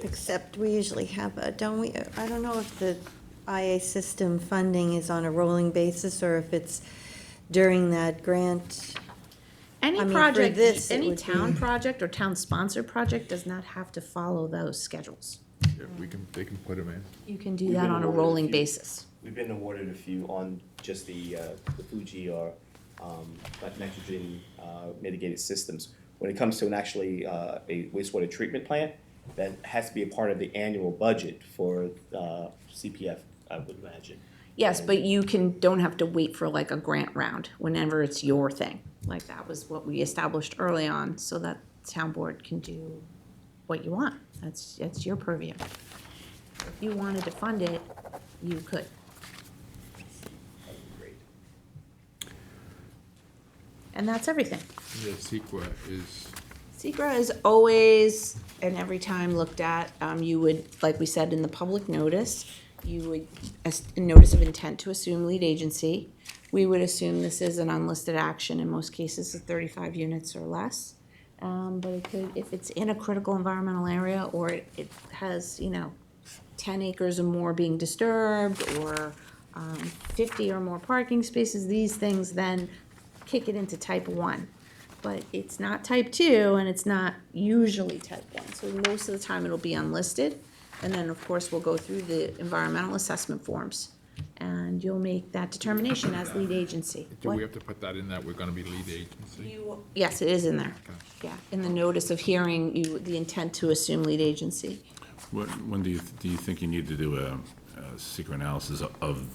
Speaker 1: Except we usually have don't we, I don't know if the IA system funding is on a rolling basis or if it's during that grant.
Speaker 9: Any
Speaker 1: I mean, for
Speaker 9: project,
Speaker 1: this, it
Speaker 9: any
Speaker 1: would
Speaker 9: town
Speaker 1: be-
Speaker 9: project or town-sponsored project does not have to follow those schedules.
Speaker 7: Yeah, they can put them in.
Speaker 9: You can do
Speaker 11: We've
Speaker 9: that
Speaker 11: been
Speaker 9: on a
Speaker 11: awarded a
Speaker 9: rolling
Speaker 11: few.
Speaker 9: basis.
Speaker 11: We've been awarded a few on just the Fuji or nitrogen mitigated systems. When it comes to a wastewater treatment plant, that has to be a part of the annual budget for CPF, I would imagine.
Speaker 9: Yes, but you don't have to wait for like a grant round whenever it's your thing. Like that was what we established early on, so that town board can do what you want. That's your purview. If you wanted to fund it, you could. And that's everything.
Speaker 7: The SEQA is,
Speaker 9: Secra is always and every time looked at, you would, like we said in the public notice, you would, a notice of intent to assume lead agency. We would assume this is an unlisted action, in most cases of 35 units or less. But it could, if it's in a critical environmental area, or it has, 10 acres or more being disturbed, or 50 or more parking spaces, these things then kick it into type 1. But it's not type 2, and it's not usually type 1. So most of the time, it'll be unlisted. And then, of course, we'll go through the environmental assessment forms, and you'll make that determination as lead agency.
Speaker 7: do we
Speaker 9: What?
Speaker 7: have to put that in that we're gonna be lead agency?
Speaker 9: Yes, it is in there. Yeah, in the notice of hearing, the intent to assume lead agency.
Speaker 8: When do you think you need to do a secret analysis of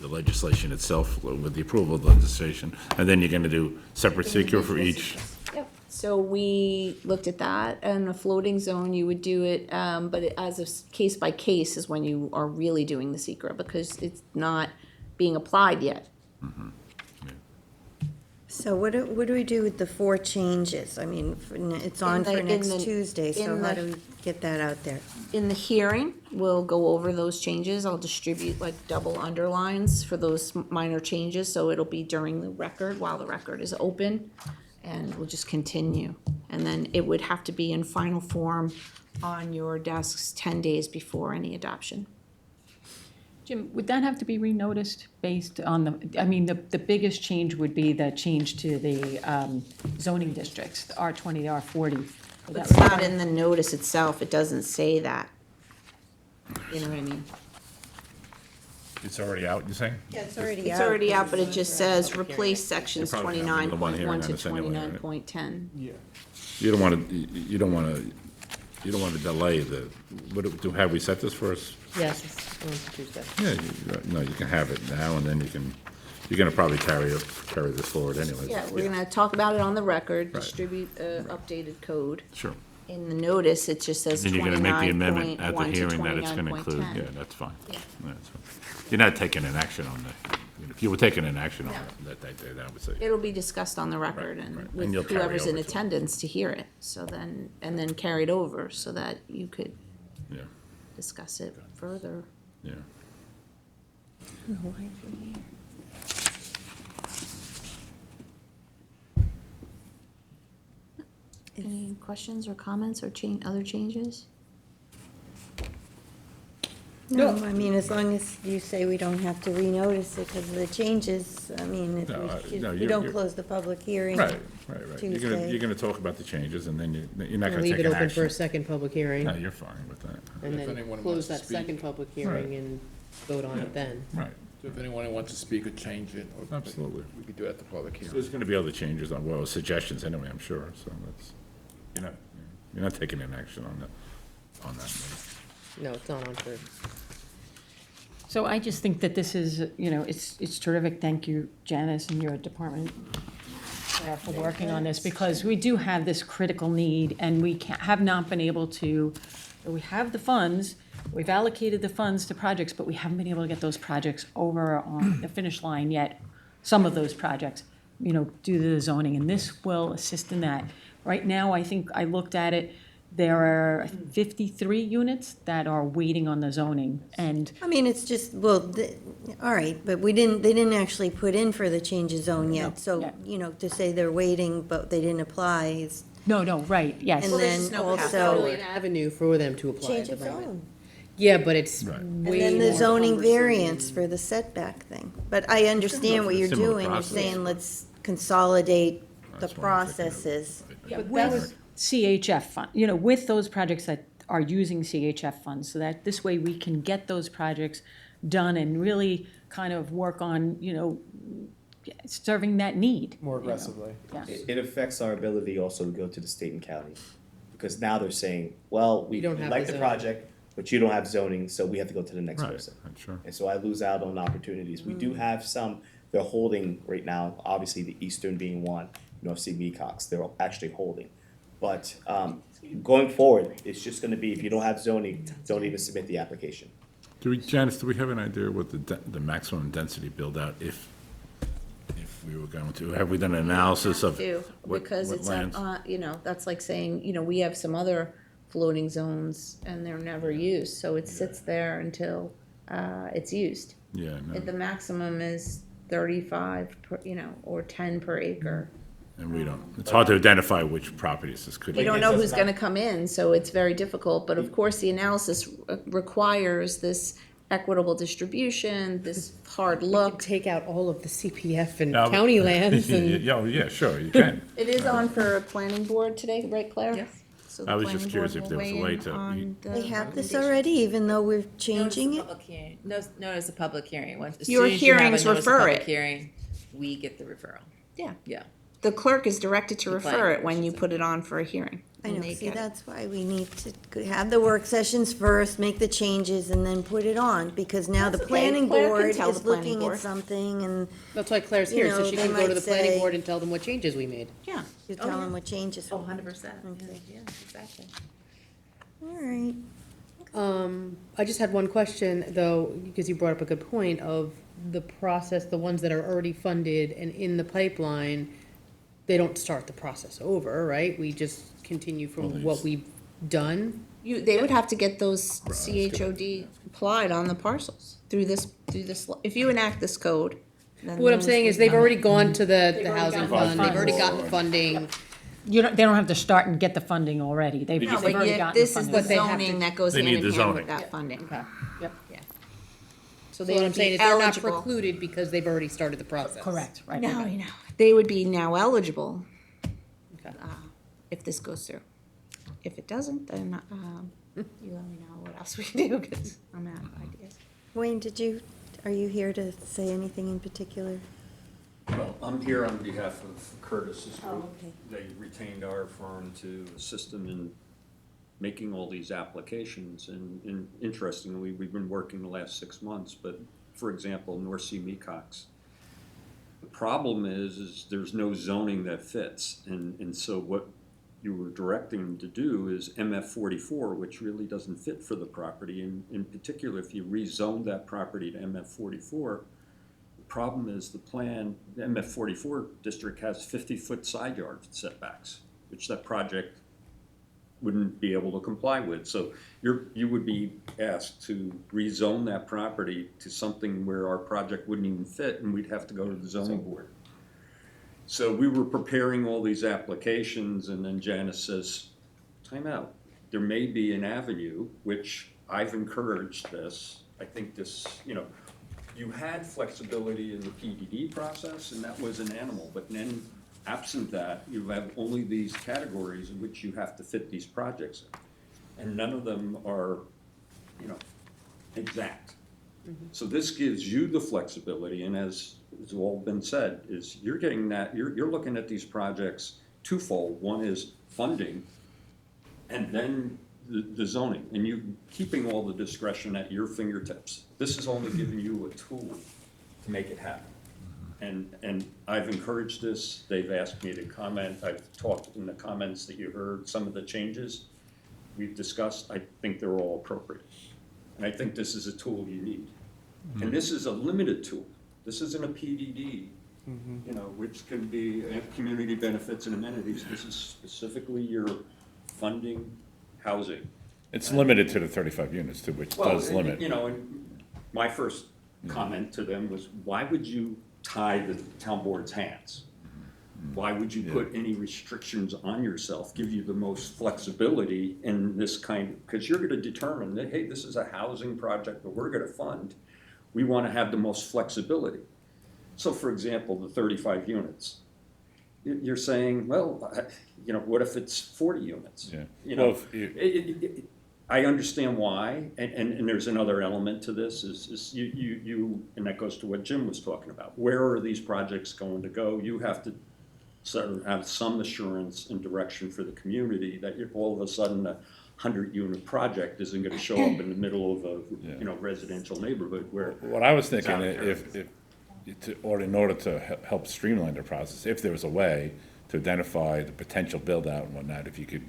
Speaker 8: the legislation itself with the approval of the legislation? And then you're gonna do separate secret for each?
Speaker 9: Yep. So we looked at that, and a floating zone, you would do it, but as a case by case is when you are really doing the secret, because it's not being applied yet.
Speaker 1: So what do we do with the 4 changes? I mean, it's on for
Speaker 9: in
Speaker 1: next
Speaker 9: the-
Speaker 1: Tuesday, so
Speaker 9: in
Speaker 1: how
Speaker 9: the-
Speaker 1: do we get that out there?
Speaker 9: In the hearing, we'll go over those changes. I'll distribute like double underlines for those minor changes, so it'll be during the record, while the record is open, and we'll just continue. And then it would have to be in final form on your desks 10 days before any adoption.
Speaker 10: Jim, would that have to be renoticed based on the biggest change would be the change to the zoning districts, the R20, the R40. Would that
Speaker 9: It's not
Speaker 10: require-
Speaker 9: in the notice itself, it doesn't say that. You know what I mean?
Speaker 8: It's already out, you saying?
Speaker 1: Yeah, it's already out.
Speaker 9: It's already out, but it just says replace sections
Speaker 8: You probably have the one hearing
Speaker 9: 29.1
Speaker 8: on
Speaker 9: to
Speaker 8: this anyway, right?
Speaker 9: 29.10.
Speaker 7: Yeah.
Speaker 8: You don't wanna delay have we set this for us?
Speaker 4: Yes, it's on Tuesday.
Speaker 8: Yeah, no, you can have it now, and then you're gonna probably carry this forward anyway.
Speaker 9: Yeah, we're gonna talk about it on the record,
Speaker 8: Right.
Speaker 9: distribute a updated code.
Speaker 8: Sure.
Speaker 9: In the notice, it just says
Speaker 8: Then you're gonna make the amendment
Speaker 9: 29.1
Speaker 8: at the
Speaker 9: to
Speaker 8: hearing that it's gonna include,
Speaker 9: 29.10.
Speaker 8: yeah, that's fine.
Speaker 9: Yeah.
Speaker 8: That's fine. You're not taking an action on that. If you were taking an action on that, then I would say.
Speaker 9: It'll be discussed on the record
Speaker 8: Right,
Speaker 9: and
Speaker 8: right.
Speaker 9: with
Speaker 8: And you'll carry
Speaker 9: whoever's in
Speaker 8: over to it.
Speaker 9: attendance to hear it, and then carried over so that you could
Speaker 8: Yeah,
Speaker 9: discuss it further.
Speaker 8: yeah.
Speaker 9: Any questions or comments or other changes?
Speaker 1: No, I mean, as long as you say we don't have to renotice it because of the changes, I mean, if
Speaker 8: No, no,
Speaker 1: we don't
Speaker 8: you're-
Speaker 1: close the public hearing.
Speaker 8: Right.
Speaker 1: Tuesday.
Speaker 8: You're gonna talk about the changes, and then you're not gonna
Speaker 4: Leave
Speaker 8: take
Speaker 4: it
Speaker 8: an
Speaker 4: open for a
Speaker 8: action.
Speaker 4: second public hearing,
Speaker 8: No, you're fine with that.
Speaker 4: and
Speaker 7: If
Speaker 4: then
Speaker 7: anyone
Speaker 4: close
Speaker 7: wants to
Speaker 4: that
Speaker 7: speak.
Speaker 4: second public hearing and vote on it then.
Speaker 8: Right,
Speaker 7: If anyone wants to speak or change it, or
Speaker 8: absolutely.
Speaker 7: we could do it at the public
Speaker 8: So
Speaker 7: hearing.
Speaker 8: there's gonna be other changes, suggestions anyway, I'm sure, so you're not taking an action on that.
Speaker 4: No, it's not on for,
Speaker 10: So I just think that this is, it's terrific. Thank you, Janice, and your department for working on this, because we do have this critical need, and we have not been able to, we have the funds, we've allocated the funds to projects, but we haven't been able to get those projects over on the finish line yet. Some of those projects, due to the zoning, and this will assist in that. Right now, I think I looked at it, there are 53 units that are waiting on the zoning, and
Speaker 1: I mean, it's just, well, all right, but they didn't actually put in for the change of zone yet. So,
Speaker 10: Yeah.
Speaker 1: to say they're waiting, but they didn't apply is,
Speaker 10: no, right, yes.
Speaker 1: and
Speaker 9: there's
Speaker 1: then
Speaker 9: no path
Speaker 1: also
Speaker 9: forward.
Speaker 4: an avenue for them to apply
Speaker 1: change
Speaker 4: at
Speaker 1: of
Speaker 4: the moment.
Speaker 1: zone.
Speaker 4: Yeah, but it's
Speaker 8: Right.
Speaker 1: And
Speaker 4: way
Speaker 1: then the
Speaker 4: more
Speaker 1: zoning
Speaker 4: cumbersome
Speaker 1: variance
Speaker 4: than-
Speaker 1: for the setback thing. But I understand what you're
Speaker 8: Similar
Speaker 1: doing. You're
Speaker 8: process.
Speaker 1: saying let's consolidate the
Speaker 8: That's what I'm thinking of.
Speaker 1: processes.
Speaker 10: With CHF fund, with those projects that are using CHF funds, so that this way we can get those projects done and really kind of work on, serving that need.
Speaker 11: More aggressively.
Speaker 10: Yeah.
Speaker 11: It affects our ability also to go to the state and county, because now they're saying, well, we
Speaker 4: You don't have
Speaker 11: like
Speaker 4: the
Speaker 11: the
Speaker 4: zoning.
Speaker 11: project, but you don't have zoning, so we have to go to the next
Speaker 8: Right,
Speaker 11: person.
Speaker 8: sure.
Speaker 11: And so I lose out on opportunities. We do have some, they're holding right now, obviously the Eastern being one, North Sea Mecox, they're actually holding. But going forward, it's just gonna be, if you don't have zoning, don't even submit the application.
Speaker 7: Janice, do we have an idea what the maximum density build-out, if we were going to, have we done an analysis of
Speaker 9: Do,
Speaker 7: what
Speaker 9: because it's,
Speaker 7: lands?
Speaker 9: that's like saying, we have some other floating zones and they're never used, so it sits there until, it's used.
Speaker 7: Yeah, no,
Speaker 9: The maximum is 35 per, or 10 per acre.
Speaker 7: and we don't, it's hard to identify which properties this could be.
Speaker 9: You don't know who's gonna come in, so it's very difficult, but of course, the analysis requires this equitable distribution, this hard look.
Speaker 4: Take out all of the CPF and
Speaker 7: Now-
Speaker 4: county lands and.
Speaker 7: Yeah, sure, you can.
Speaker 9: It is on for a planning board today, right, Claire?
Speaker 4: Yes.
Speaker 9: So the
Speaker 7: I was just
Speaker 9: planning
Speaker 7: curious
Speaker 9: board
Speaker 7: if there was
Speaker 9: will
Speaker 7: a way
Speaker 9: weigh in
Speaker 7: to-
Speaker 9: on the
Speaker 1: They have this
Speaker 9: recommendation.
Speaker 1: already, even though we're changing it?
Speaker 12: Notice a public hearing. Once, as
Speaker 9: Your
Speaker 12: soon as you have a
Speaker 9: hearings
Speaker 12: notice of
Speaker 9: refer
Speaker 12: public
Speaker 9: it.
Speaker 12: Hearing, we get the referral.
Speaker 9: Yeah.
Speaker 12: Yeah.
Speaker 9: The clerk is directed to
Speaker 12: The
Speaker 9: refer
Speaker 12: planning
Speaker 9: it when
Speaker 12: board
Speaker 9: you
Speaker 12: should
Speaker 9: put it on for a hearing.
Speaker 1: I
Speaker 9: and
Speaker 1: know,
Speaker 9: they
Speaker 1: see,
Speaker 9: get it.
Speaker 1: that's why we need to have the work sessions first, make the changes, and then put it on, because now the
Speaker 9: That's okay.
Speaker 1: planning
Speaker 9: Claire can
Speaker 1: board
Speaker 9: tell
Speaker 1: is
Speaker 9: the planning
Speaker 1: looking
Speaker 9: board.
Speaker 1: at something, and
Speaker 4: That's why Claire's
Speaker 1: You
Speaker 4: here, so
Speaker 1: know,
Speaker 4: she
Speaker 1: they
Speaker 4: can go to
Speaker 1: might
Speaker 4: the planning
Speaker 1: say-
Speaker 4: board and tell them what changes we made.
Speaker 9: Yeah.
Speaker 1: you tell them what changes.
Speaker 12: Oh, 100%. Yeah, exactly.
Speaker 1: All right.
Speaker 4: I just had one question, though, because you brought up a good point of the process, the ones that are already funded and in the pipeline, they don't start the process over, right? We just continue from what we've done.
Speaker 9: They would have to get those CHOD applied on the parcels through this, if you enact this code. then
Speaker 4: What I'm
Speaker 9: those
Speaker 4: saying
Speaker 9: would
Speaker 4: is they've
Speaker 9: come.
Speaker 4: already gone to the
Speaker 10: already
Speaker 4: housing
Speaker 10: gotten
Speaker 4: fund, they've already
Speaker 10: funds.
Speaker 4: gotten funding.
Speaker 10: They don't have to start and get the funding already. They've
Speaker 9: No,
Speaker 10: already
Speaker 9: but
Speaker 10: gotten the
Speaker 9: this is
Speaker 10: funding.
Speaker 9: the
Speaker 4: But they have to-
Speaker 9: zoning that goes
Speaker 7: They
Speaker 9: hand
Speaker 7: need
Speaker 9: in
Speaker 7: the
Speaker 9: hand
Speaker 7: zoning.
Speaker 9: with that funding.
Speaker 10: Okay, yep,
Speaker 9: So
Speaker 4: So
Speaker 9: they
Speaker 4: what I'm
Speaker 9: would
Speaker 4: saying
Speaker 9: be
Speaker 4: is they're not
Speaker 9: eligible.
Speaker 4: precluded because they've already started the process.
Speaker 10: correct, right.
Speaker 9: No, they would be now eligible
Speaker 4: Okay.
Speaker 9: if this goes through. If it doesn't, then, you let me know what else we can do, because I'm out of ideas.
Speaker 1: Wayne, are you here to say anything in particular?
Speaker 13: Well, I'm here on behalf of Curtis's
Speaker 1: Oh,
Speaker 13: group.
Speaker 1: okay.
Speaker 13: They retained our firm to assist them in making all these applications. And interestingly, we've been working the last 6 months, but for example, North Sea Mecox. The problem is there's no zoning that fits. And so what you were directing them to do is MF 44, which really doesn't fit for the property. And in particular, if you rezone that property to MF 44, the problem is the plan, the MF 44 district has 50-foot side yard setbacks, which that project wouldn't be able to comply with. So you would be asked to rezone that property to something where our project wouldn't even fit, and we'd have to go to the zoning board. So we were preparing all these applications, and then Janice says, time out. There may be an avenue, which I've encouraged this. I think this, you had flexibility in the PDD process, and that was an animal, but then absent that, you have only these categories in which you have to fit these projects in. And none of them are, exact. So this gives you the flexibility, and as has all been said, is you're getting that, you're looking at these projects twofold. One is funding, and then the zoning, and you keeping all the discretion at your fingertips. This is only giving you a tool to make it happen. And I've encouraged this, they've asked me to comment, I've talked in the comments that you heard, some of the changes we've discussed, I think they're all appropriate. And I think this is a tool you need. And this is a limited tool. This isn't a PDD, which can be community benefits and amenities. This is specifically your funding housing.
Speaker 7: It's limited to the 35 units too, which does limit.
Speaker 13: And my first comment to them was, why would you tie the town board's hands? Why would you put any restrictions on yourself, give you the most flexibility in this because you're gonna determine that, hey, this is a housing project that we're gonna fund. We wanna have the most flexibility. So for example, the 35 units, you're saying, well, what if it's 40 units?
Speaker 7: Yeah. Well, if
Speaker 13: I understand why, and there's another element to this, is you, and that goes to what Jim was talking about. Where are these projects going to go? You have to sort of have some assurance and direction for the community that if all of a sudden a 100-unit project isn't gonna show up in the middle of a, residential neighborhood where.
Speaker 7: What I was
Speaker 13: it's
Speaker 7: thinking,
Speaker 13: out there.
Speaker 7: in order to help streamline the process, if there was a way to identify the potential build-out and whatnot, if you could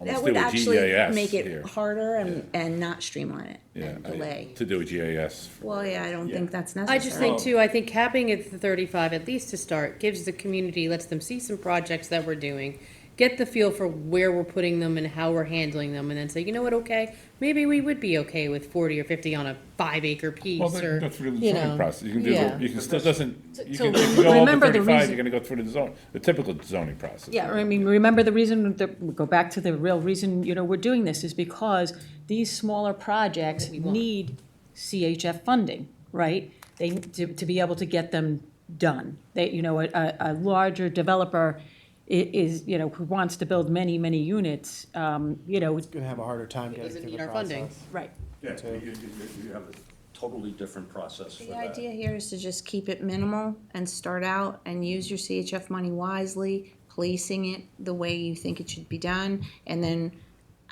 Speaker 8: Almost
Speaker 9: That
Speaker 8: do
Speaker 9: would
Speaker 8: a
Speaker 9: actually
Speaker 8: GIS
Speaker 9: make it
Speaker 8: here.
Speaker 9: harder and not streamline it
Speaker 8: Yeah,
Speaker 9: and delay.
Speaker 8: to do a GIS.
Speaker 9: Well, yeah, I don't think that's
Speaker 4: I
Speaker 9: necessary.
Speaker 4: just think too, I think capping it to 35 at least to start, gives the community, lets them see some projects that we're doing, get the feel for where we're putting them and how we're handling them, and then say, you know what, okay, maybe we would be okay with 40 or 50 on a 5-acre piece,
Speaker 8: Well,
Speaker 4: or,
Speaker 8: that's through the
Speaker 4: you
Speaker 8: zoning
Speaker 4: know.
Speaker 8: process. You can do,
Speaker 4: Yeah.
Speaker 8: you can still doesn't, you
Speaker 10: So
Speaker 8: can, if you go over
Speaker 10: remember the
Speaker 8: 35,
Speaker 10: reason-
Speaker 8: you're gonna go through the typical zoning process.
Speaker 10: Yeah, I mean, remember the reason, we go back to the real reason, we're doing this is because these smaller projects need CHF funding, right? They, to be able to get them done. They, a larger developer is, who wants to build many, many units,
Speaker 2: It's gonna have a harder time getting
Speaker 4: doesn't
Speaker 2: through
Speaker 4: need
Speaker 2: the
Speaker 4: our funding.
Speaker 2: process.
Speaker 10: right.
Speaker 13: Yeah, you have a totally different process for
Speaker 9: The
Speaker 13: that.
Speaker 9: idea here is to just keep it minimal and start out and use your CHF money wisely, placing it the way you think it should be done, and then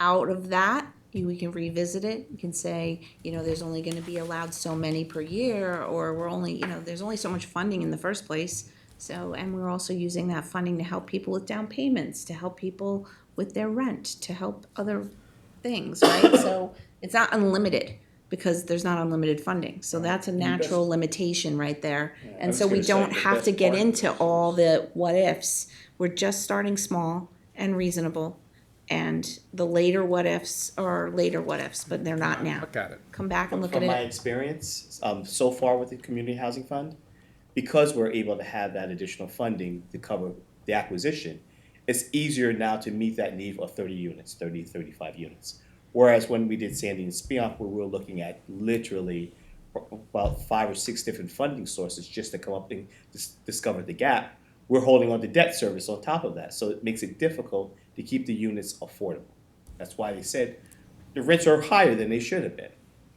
Speaker 9: out of that, we can revisit it. You can say, there's only gonna be allowed so many per year, or we're only, there's only so much funding in the first place. So, and we're also using that funding to help people with down payments, to help people with their rent, to help other things, right? So it's not unlimited, because there's not unlimited funding. So that's a natural limitation right there. And
Speaker 13: was
Speaker 9: so we
Speaker 13: gonna say,
Speaker 9: don't
Speaker 13: the
Speaker 9: have to
Speaker 13: best
Speaker 9: get
Speaker 13: part of
Speaker 9: into
Speaker 13: this
Speaker 9: all
Speaker 13: is-
Speaker 9: the what ifs. We're just starting small and reasonable. And the later what ifs are later what ifs, but they're not now.
Speaker 7: Look at it.
Speaker 9: Come back and look at
Speaker 11: From my
Speaker 9: it.
Speaker 11: experience, so far with the community housing fund, because we're able to have that additional funding to cover the acquisition, it's easier now to meet that need of 30 units, 30, 35 units. Whereas when we did Sandy and Spionk, where we were looking at literally about 5 or 6 different funding sources just to come up and discover the gap, we're holding on to debt service on top of that. So it makes it difficult to keep the units affordable. That's why they said the rents are higher than they should have been.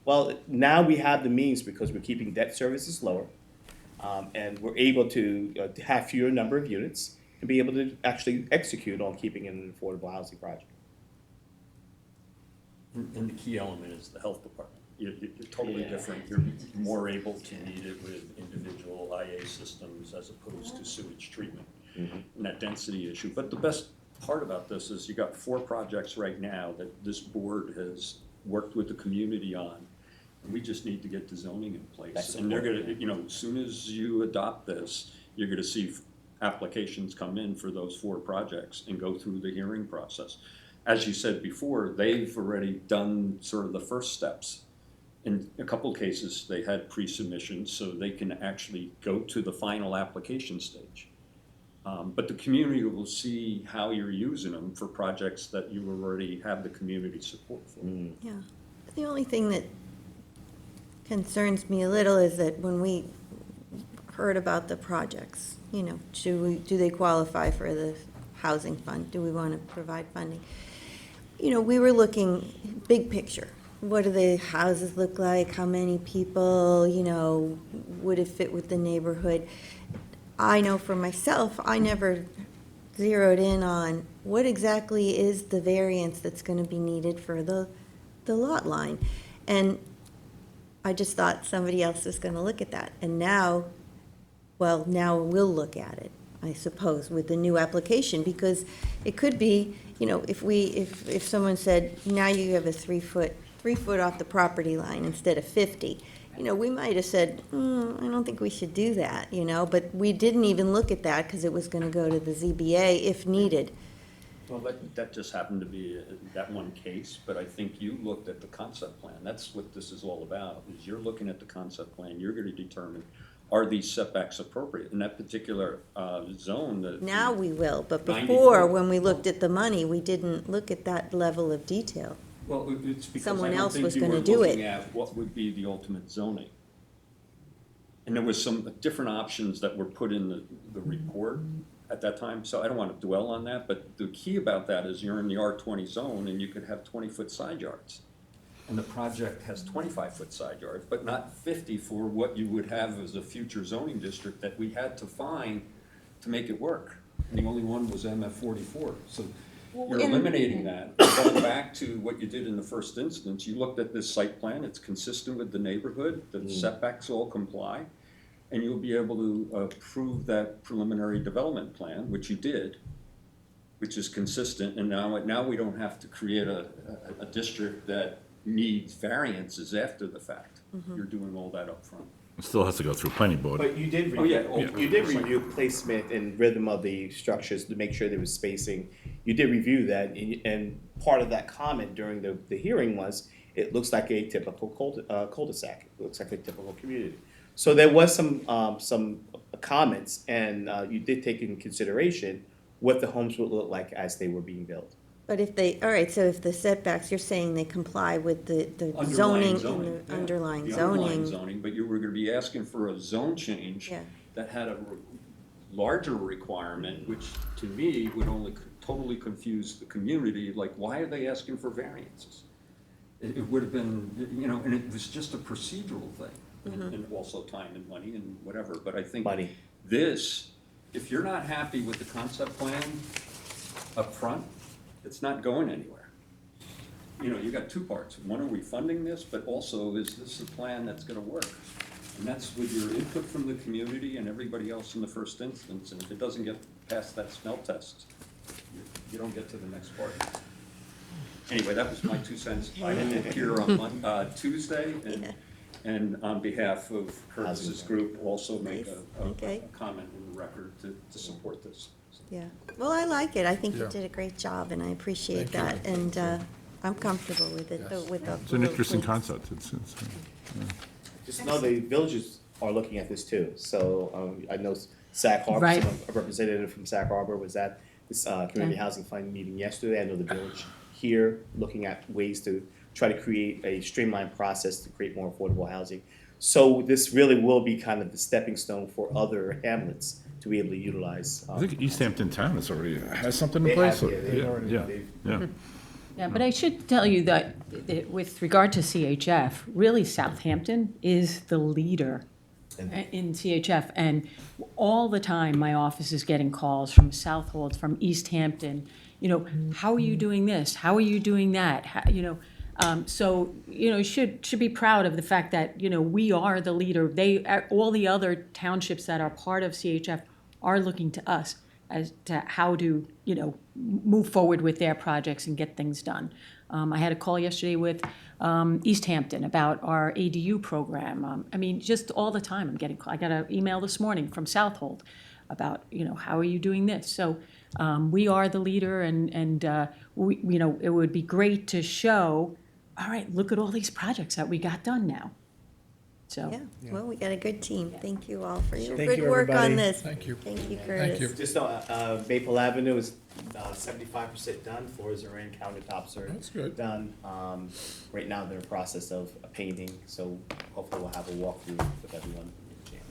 Speaker 11: Well, now we have the means because we're keeping debt services lower, and we're able to have fewer number of units and be able to actually execute on keeping it an affordable housing project.
Speaker 13: And the key element is the health department. You're totally different. You're more able to meet it with individual IA systems as opposed to sewage treatment and that density issue. But the best part about this is you got 4 projects right now that this board has worked with the community on. We just need to get the zoning in place.
Speaker 11: That's
Speaker 13: And they're
Speaker 11: important.
Speaker 13: gonna, as soon as you adopt this, you're gonna see applications come in for those 4 projects and go through the hearing process. As you said before, they've already done sort of the first steps. In a couple of cases, they had pre-submissions, so they can actually go to the final application stage. But the community will see how you're using them for projects that you already have the community support for.
Speaker 1: Yeah. The only thing that concerns me a little is that when we heard about the projects, do they qualify for the housing fund? Do we want to provide funding? We were looking big picture. What do the houses look like? How many people? Would it fit with the neighborhood? I know for myself, I never zeroed in on what exactly is the variance that's going to be needed for the lot line. And I just thought somebody else is going to look at that. And now we'll look at it, I suppose, with the new application, because it could be, if someone said, now you have a 3 foot off the property line instead of 50, we might have said, I don't think we should do that, but we didn't even look at that because it was going to go to the ZBA if needed.
Speaker 13: Well, that just happened to be that one case, but I think you looked at the concept plan. That's what this is all about, is you're looking at the concept plan, you're gonna determine, are these setbacks appropriate in that particular zone that.
Speaker 1: Now we will, but
Speaker 13: 90
Speaker 1: before, when we looked at the money, we didn't look at that level of detail.
Speaker 13: Well, it's because I
Speaker 1: Someone
Speaker 13: don't
Speaker 1: else
Speaker 13: think
Speaker 1: was
Speaker 13: you were
Speaker 1: gonna do it.
Speaker 13: looking at what would be the ultimate zoning. And there was some different options that were put in the report at that time, so I don't want to dwell on that, but the key about that is you're in the R20 zone and you could have 20-foot side yards. And the project has 25-foot side yards, but not 50 for what you would have as a future zoning district that we had to find to make it work. And the only one was MF 44, so you're eliminating that. Going back to what you did in the first instance, you looked at this site plan, it's consistent with the neighborhood, the setbacks all comply, and you'll be able to approve that preliminary development plan, which you did, which is consistent, and now we don't have to create a district that needs variances after the fact. You're doing all that up front.
Speaker 8: It still has to go through planning board.
Speaker 11: But you did
Speaker 13: Oh, yeah.
Speaker 11: review, you did review placement and rhythm of the structures to make sure there was spacing. You did review that, and part of that comment during the hearing was, it looks like a typical cul-de-sac. It looks like a typical community. So there was some comments, and you did take into consideration what the homes would look like as they were being built.
Speaker 1: But if they, all right, so if the setbacks, you're saying they comply with the
Speaker 13: Underlying
Speaker 1: zoning and the
Speaker 13: yeah.
Speaker 1: underlying
Speaker 13: The underlying
Speaker 1: zoning?
Speaker 13: zoning, but you were gonna be asking for a zone change
Speaker 1: Yeah.
Speaker 13: that had a larger requirement, which to me would only totally confuse the community, like, why are they asking for variances? It would have been, and it was just a procedural thing, and also time and money and whatever, but I think
Speaker 11: Money.
Speaker 13: this, if you're not happy with the concept plan up front, it's not going anywhere. You got two parts. One, are we funding this, but also, is this a plan that's gonna work? And that's with your input from the community and everybody else in the first instance, and if it doesn't get past that smell test, you don't get to the next part. Anyway, that was my 2 cents. I didn't appear on Tuesday, and on behalf of Curtis's group, also make a comment in the record to support this.
Speaker 1: Yeah, well, I like it. I think you did a great job, and I appreciate that, and I'm comfortable with it, with the.
Speaker 7: It's an interesting concept.
Speaker 11: Just know the villages are looking at this too. So I know Sac Harbor,
Speaker 10: Right.
Speaker 11: a representative from Sac Harbor was at this community housing fund meeting yesterday. I know the village here looking at ways to try to create a streamlined process to create more affordable housing. So this really will be kind of the stepping stone for other hamlets to be able to utilize.
Speaker 7: I think East Hampton Town has something
Speaker 11: They
Speaker 7: in place.
Speaker 11: have, yeah, they've already-
Speaker 7: Yeah,
Speaker 11: they've-
Speaker 7: yeah.
Speaker 10: Yeah, but I should tell you that with regard to CHF, really Southampton is the leader in CHF. And all the time, my office is getting calls from Southold, from East Hampton, how are you doing this? How are you doing that? So, should be proud of the fact that, we are the leader. All the other townships that are part of CHF are looking to us as to how to, move forward with their projects and get things done. I had a call yesterday with East Hampton about our ADU program. Just all the time I got an email this morning from Southold about, how are you doing this? So we are the leader, and it would be great to show, all right, look at all these projects that we got done now. So.
Speaker 1: Yeah, well, we got a good team. Thank you all for your
Speaker 2: Thank
Speaker 1: good
Speaker 2: you,
Speaker 1: work on
Speaker 2: everybody.
Speaker 1: this.
Speaker 7: Thank you.
Speaker 1: Thank you, Curtis.
Speaker 11: Just know, Maple Avenue is 75% done. Floors are in, countertops are
Speaker 7: That's good.
Speaker 11: done. Right now, they're in the process of painting, so hopefully we'll have a walkthrough with everyone.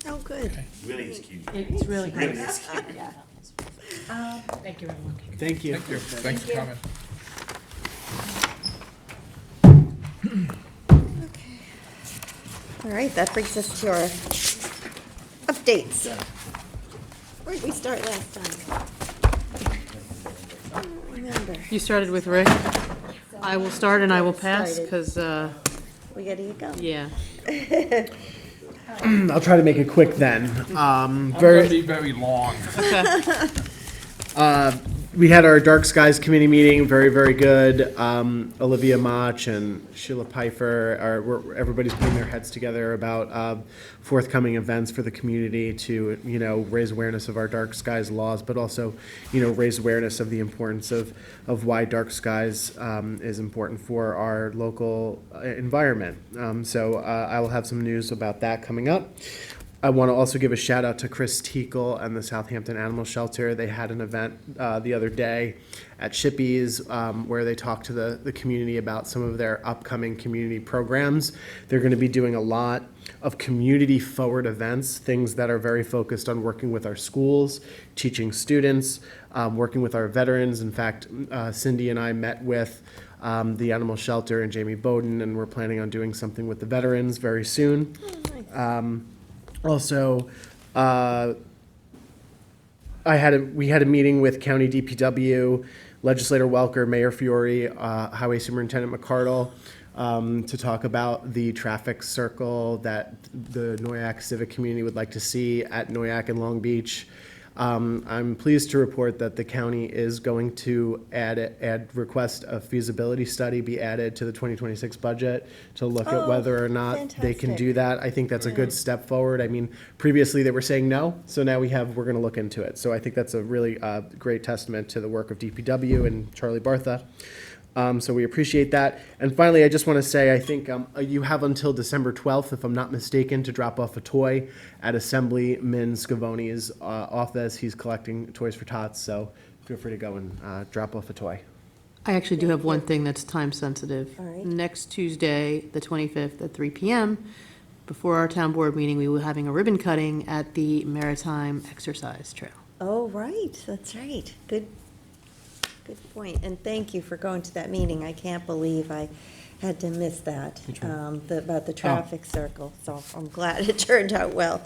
Speaker 1: Oh, good.
Speaker 11: Really is cute.
Speaker 10: It's really great.
Speaker 11: Really is cute.
Speaker 10: Yeah. Thank you, everyone.
Speaker 2: Thank you.
Speaker 7: Thank you. Thanks for coming.
Speaker 1: All right, that brings us to our updates. Where did we start last time? I don't remember.
Speaker 4: You started with Rick. I will start and I will pass, because,
Speaker 1: We gotta get going.
Speaker 4: yeah.
Speaker 2: I'll try to make it quick then.
Speaker 7: I'm
Speaker 2: Very,
Speaker 7: gonna be very long.
Speaker 2: we had our Dark Skies Committee meeting, very, very good. Olivia Mach and Sheila Pfeiffer everybody's putting their heads together about forthcoming events for the community to, raise awareness of our Dark Skies laws, but also, raise awareness of the importance of why Dark Skies is important for our local environment. So I will have some news about that coming up. I want to also give a shout out to Chris Teakle and the Southampton Animal Shelter. They had an event the other day at Shippey's where they talked to the community about some of their upcoming community programs. They're going to be doing a lot of community-forward events, things that are very focused on working with our schools, teaching students, working with our veterans. In fact, Cindy and I met with the animal shelter and Jamie Bowden, and we're planning on doing something with the veterans very soon. Also, we had a meeting with County DPW, Legislator Welker, Mayor Fiore, Highway Superintendent McCardle, to talk about the traffic circle that the Noyak civic community would like to see at Noyak and Long Beach. I'm pleased to report that the county is going to request a feasibility study be added to the 2026 budget to look at
Speaker 1: Oh,
Speaker 2: whether or not they can do
Speaker 1: fantastic.
Speaker 2: that. I think that's a good step forward. I mean, previously they were saying no, so now we're going to look into it. So I think that's a really great testament to the work of DPW and Charlie Bartha. So we appreciate that. And finally, I just want to say, I think you have until December 12th, if I'm not mistaken, to drop off a toy at Assemblyman Scavoni's office. He's collecting Toys for Tots, so feel free to go and drop off a toy.
Speaker 4: I actually do have one thing that's time sensitive.
Speaker 1: All right.
Speaker 4: Next Tuesday, the 25th at 3 p.m., before our town board meeting, we will be having a ribbon cutting at the Maritime Exercise Trail.
Speaker 1: Oh, right, that's right. Good point. And thank you for going to that meeting. I can't believe I had to miss that, about the traffic circle. So I'm glad it turned out well.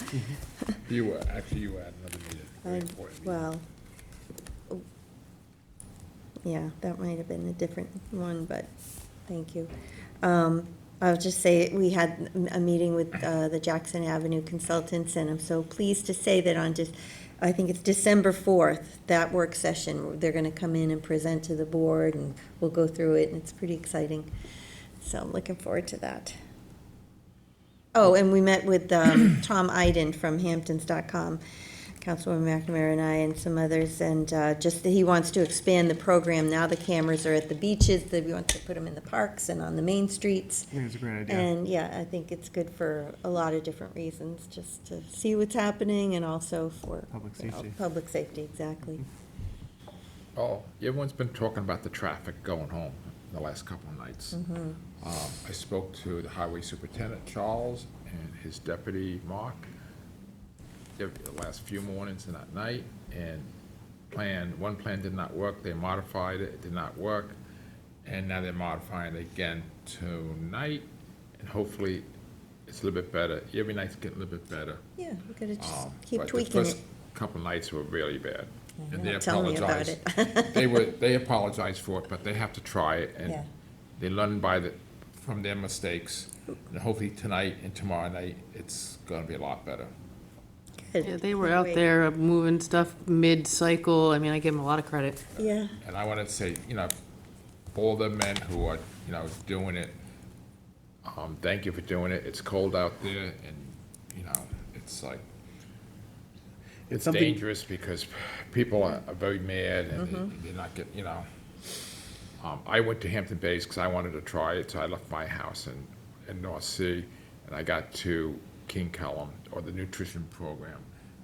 Speaker 7: You were, actually, you were at another meeting, very important meeting.
Speaker 1: Well, yeah, that might have been a different one, but thank you. I'll just say, we had a meeting with the Jackson Avenue consultants, and I'm so pleased to say that on I think it's December 4th, that work session, they're going to come in and present to the board, and we'll go through it, and it's pretty exciting. So I'm looking forward to that. Oh, and we met with Tom Iden from Hamptons.com, Councilwoman McNamara and I and some others, and just that he wants to expand the program. Now the cameras are at the beaches, that we want to put them in the parks and on the main streets.
Speaker 2: I think it's a great idea.
Speaker 1: And yeah, I think it's good for a lot of different reasons, just to see what's happening and also for
Speaker 2: Public
Speaker 1: you know,
Speaker 2: safety.
Speaker 1: public safety, exactly.
Speaker 7: Oh, everyone's been talking about the traffic going home the last couple of nights. I spoke to the Highway Superintendent, Charles, and his deputy, Mark, the last few mornings and at night, and one plan did not work. They modified it, it did not work, and now they're modifying it again tonight, and hopefully it's a little bit better. Every night's getting a little bit better.
Speaker 1: Yeah, we gotta just keep
Speaker 7: But
Speaker 1: tweaking
Speaker 7: the
Speaker 1: it.
Speaker 7: first couple of nights were really bad. And they
Speaker 1: Tell me about
Speaker 7: apologized.
Speaker 1: it.
Speaker 7: They apologized for it, but they have to try it, and
Speaker 1: Yeah.
Speaker 7: they learn from their mistakes. And hopefully tonight and tomorrow night, it's gonna be a lot better.
Speaker 1: Good.
Speaker 4: Yeah, they were
Speaker 1: Can't
Speaker 4: out
Speaker 1: wait.
Speaker 4: there moving stuff mid-cycle. I mean, I give them a lot of credit.
Speaker 1: Yeah,
Speaker 7: And I wanna say, all the men who are, doing it, thank you for doing it. It's cold out there, and, it's like, it's
Speaker 2: something-
Speaker 7: dangerous because people are very mad and they're not getting, I went to Hampton Bays because I wanted to try it, so I left my house in North Sea, and I got to King Kellum, or the nutrition program.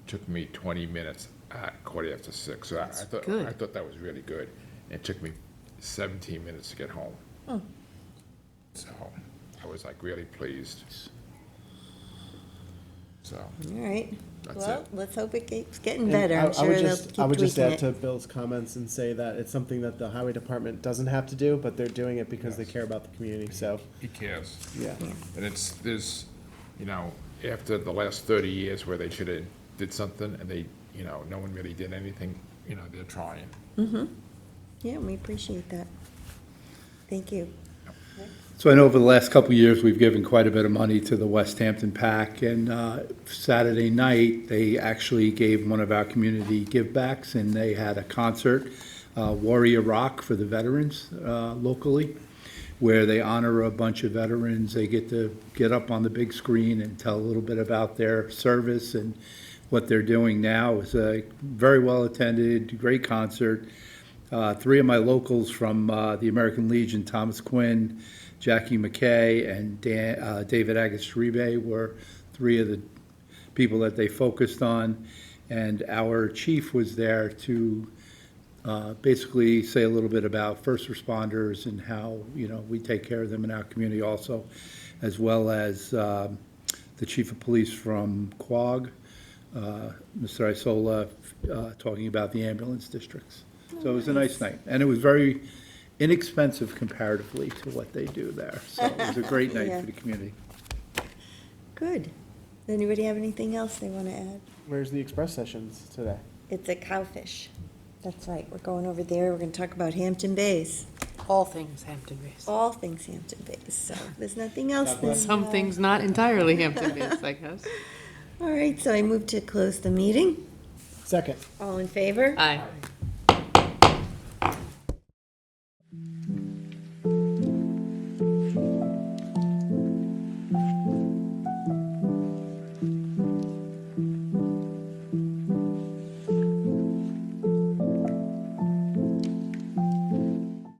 Speaker 7: Took me 20 minutes at 6:15, so
Speaker 4: good.
Speaker 7: I thought that was really good. It took me 17 minutes to get home. So I was like really pleased. So,
Speaker 1: all right.
Speaker 7: That's
Speaker 1: Well,
Speaker 7: it.
Speaker 1: let's hope it keeps getting
Speaker 2: And
Speaker 1: better. I'm sure they'll keep
Speaker 2: I would just
Speaker 1: tweaking
Speaker 2: add to
Speaker 1: it.
Speaker 2: Bill's comments and say that it's something that the highway department doesn't have to do, but they're doing it because they
Speaker 7: Yes.
Speaker 2: care about the community, so,
Speaker 7: he cares.
Speaker 2: yeah.
Speaker 7: And there's, after the last 30 years where they should have did something and they, no one really did anything, they're trying.
Speaker 1: Yeah, we appreciate that. Thank you.
Speaker 6: So I know over the last couple of years, we've given quite a bit of money to the West Hampton PAC, and Saturday night, they actually gave one of our community givebacks, and they had a concert, Warrior Rock for the veterans locally, where they honor a bunch of veterans. They get to get up on the big screen and tell a little bit about their service and what they're doing now. It was a very well-attended, great concert. Three of my locals from the American Legion, Thomas Quinn, Jackie McKay, and David Agasturibe were three of the people that they focused on. And our chief was there to basically say a little bit about first responders and how, we take care of them in our community also, as well as the chief of police from Quogue, Mr. Isola, talking about the ambulance districts. So it was a nice night, and it was very inexpensive comparatively to what they do there. So it was a great night
Speaker 1: Yeah.
Speaker 6: for the community.
Speaker 1: Good. Does anybody have anything else they want to add?
Speaker 2: Where's the express sessions today?
Speaker 1: It's at Cowfish. That's right. We're going over there. We're going to talk about Hampton Bays.
Speaker 4: All things Hampton Bays.
Speaker 1: All things Hampton Bays. So there's nothing else.
Speaker 2: God bless.
Speaker 1: then,
Speaker 4: Some things not entirely Hampton Bays, I guess.
Speaker 1: All right, so I move to close the meeting.
Speaker 2: Second.
Speaker 1: All in favor?
Speaker 4: Aye.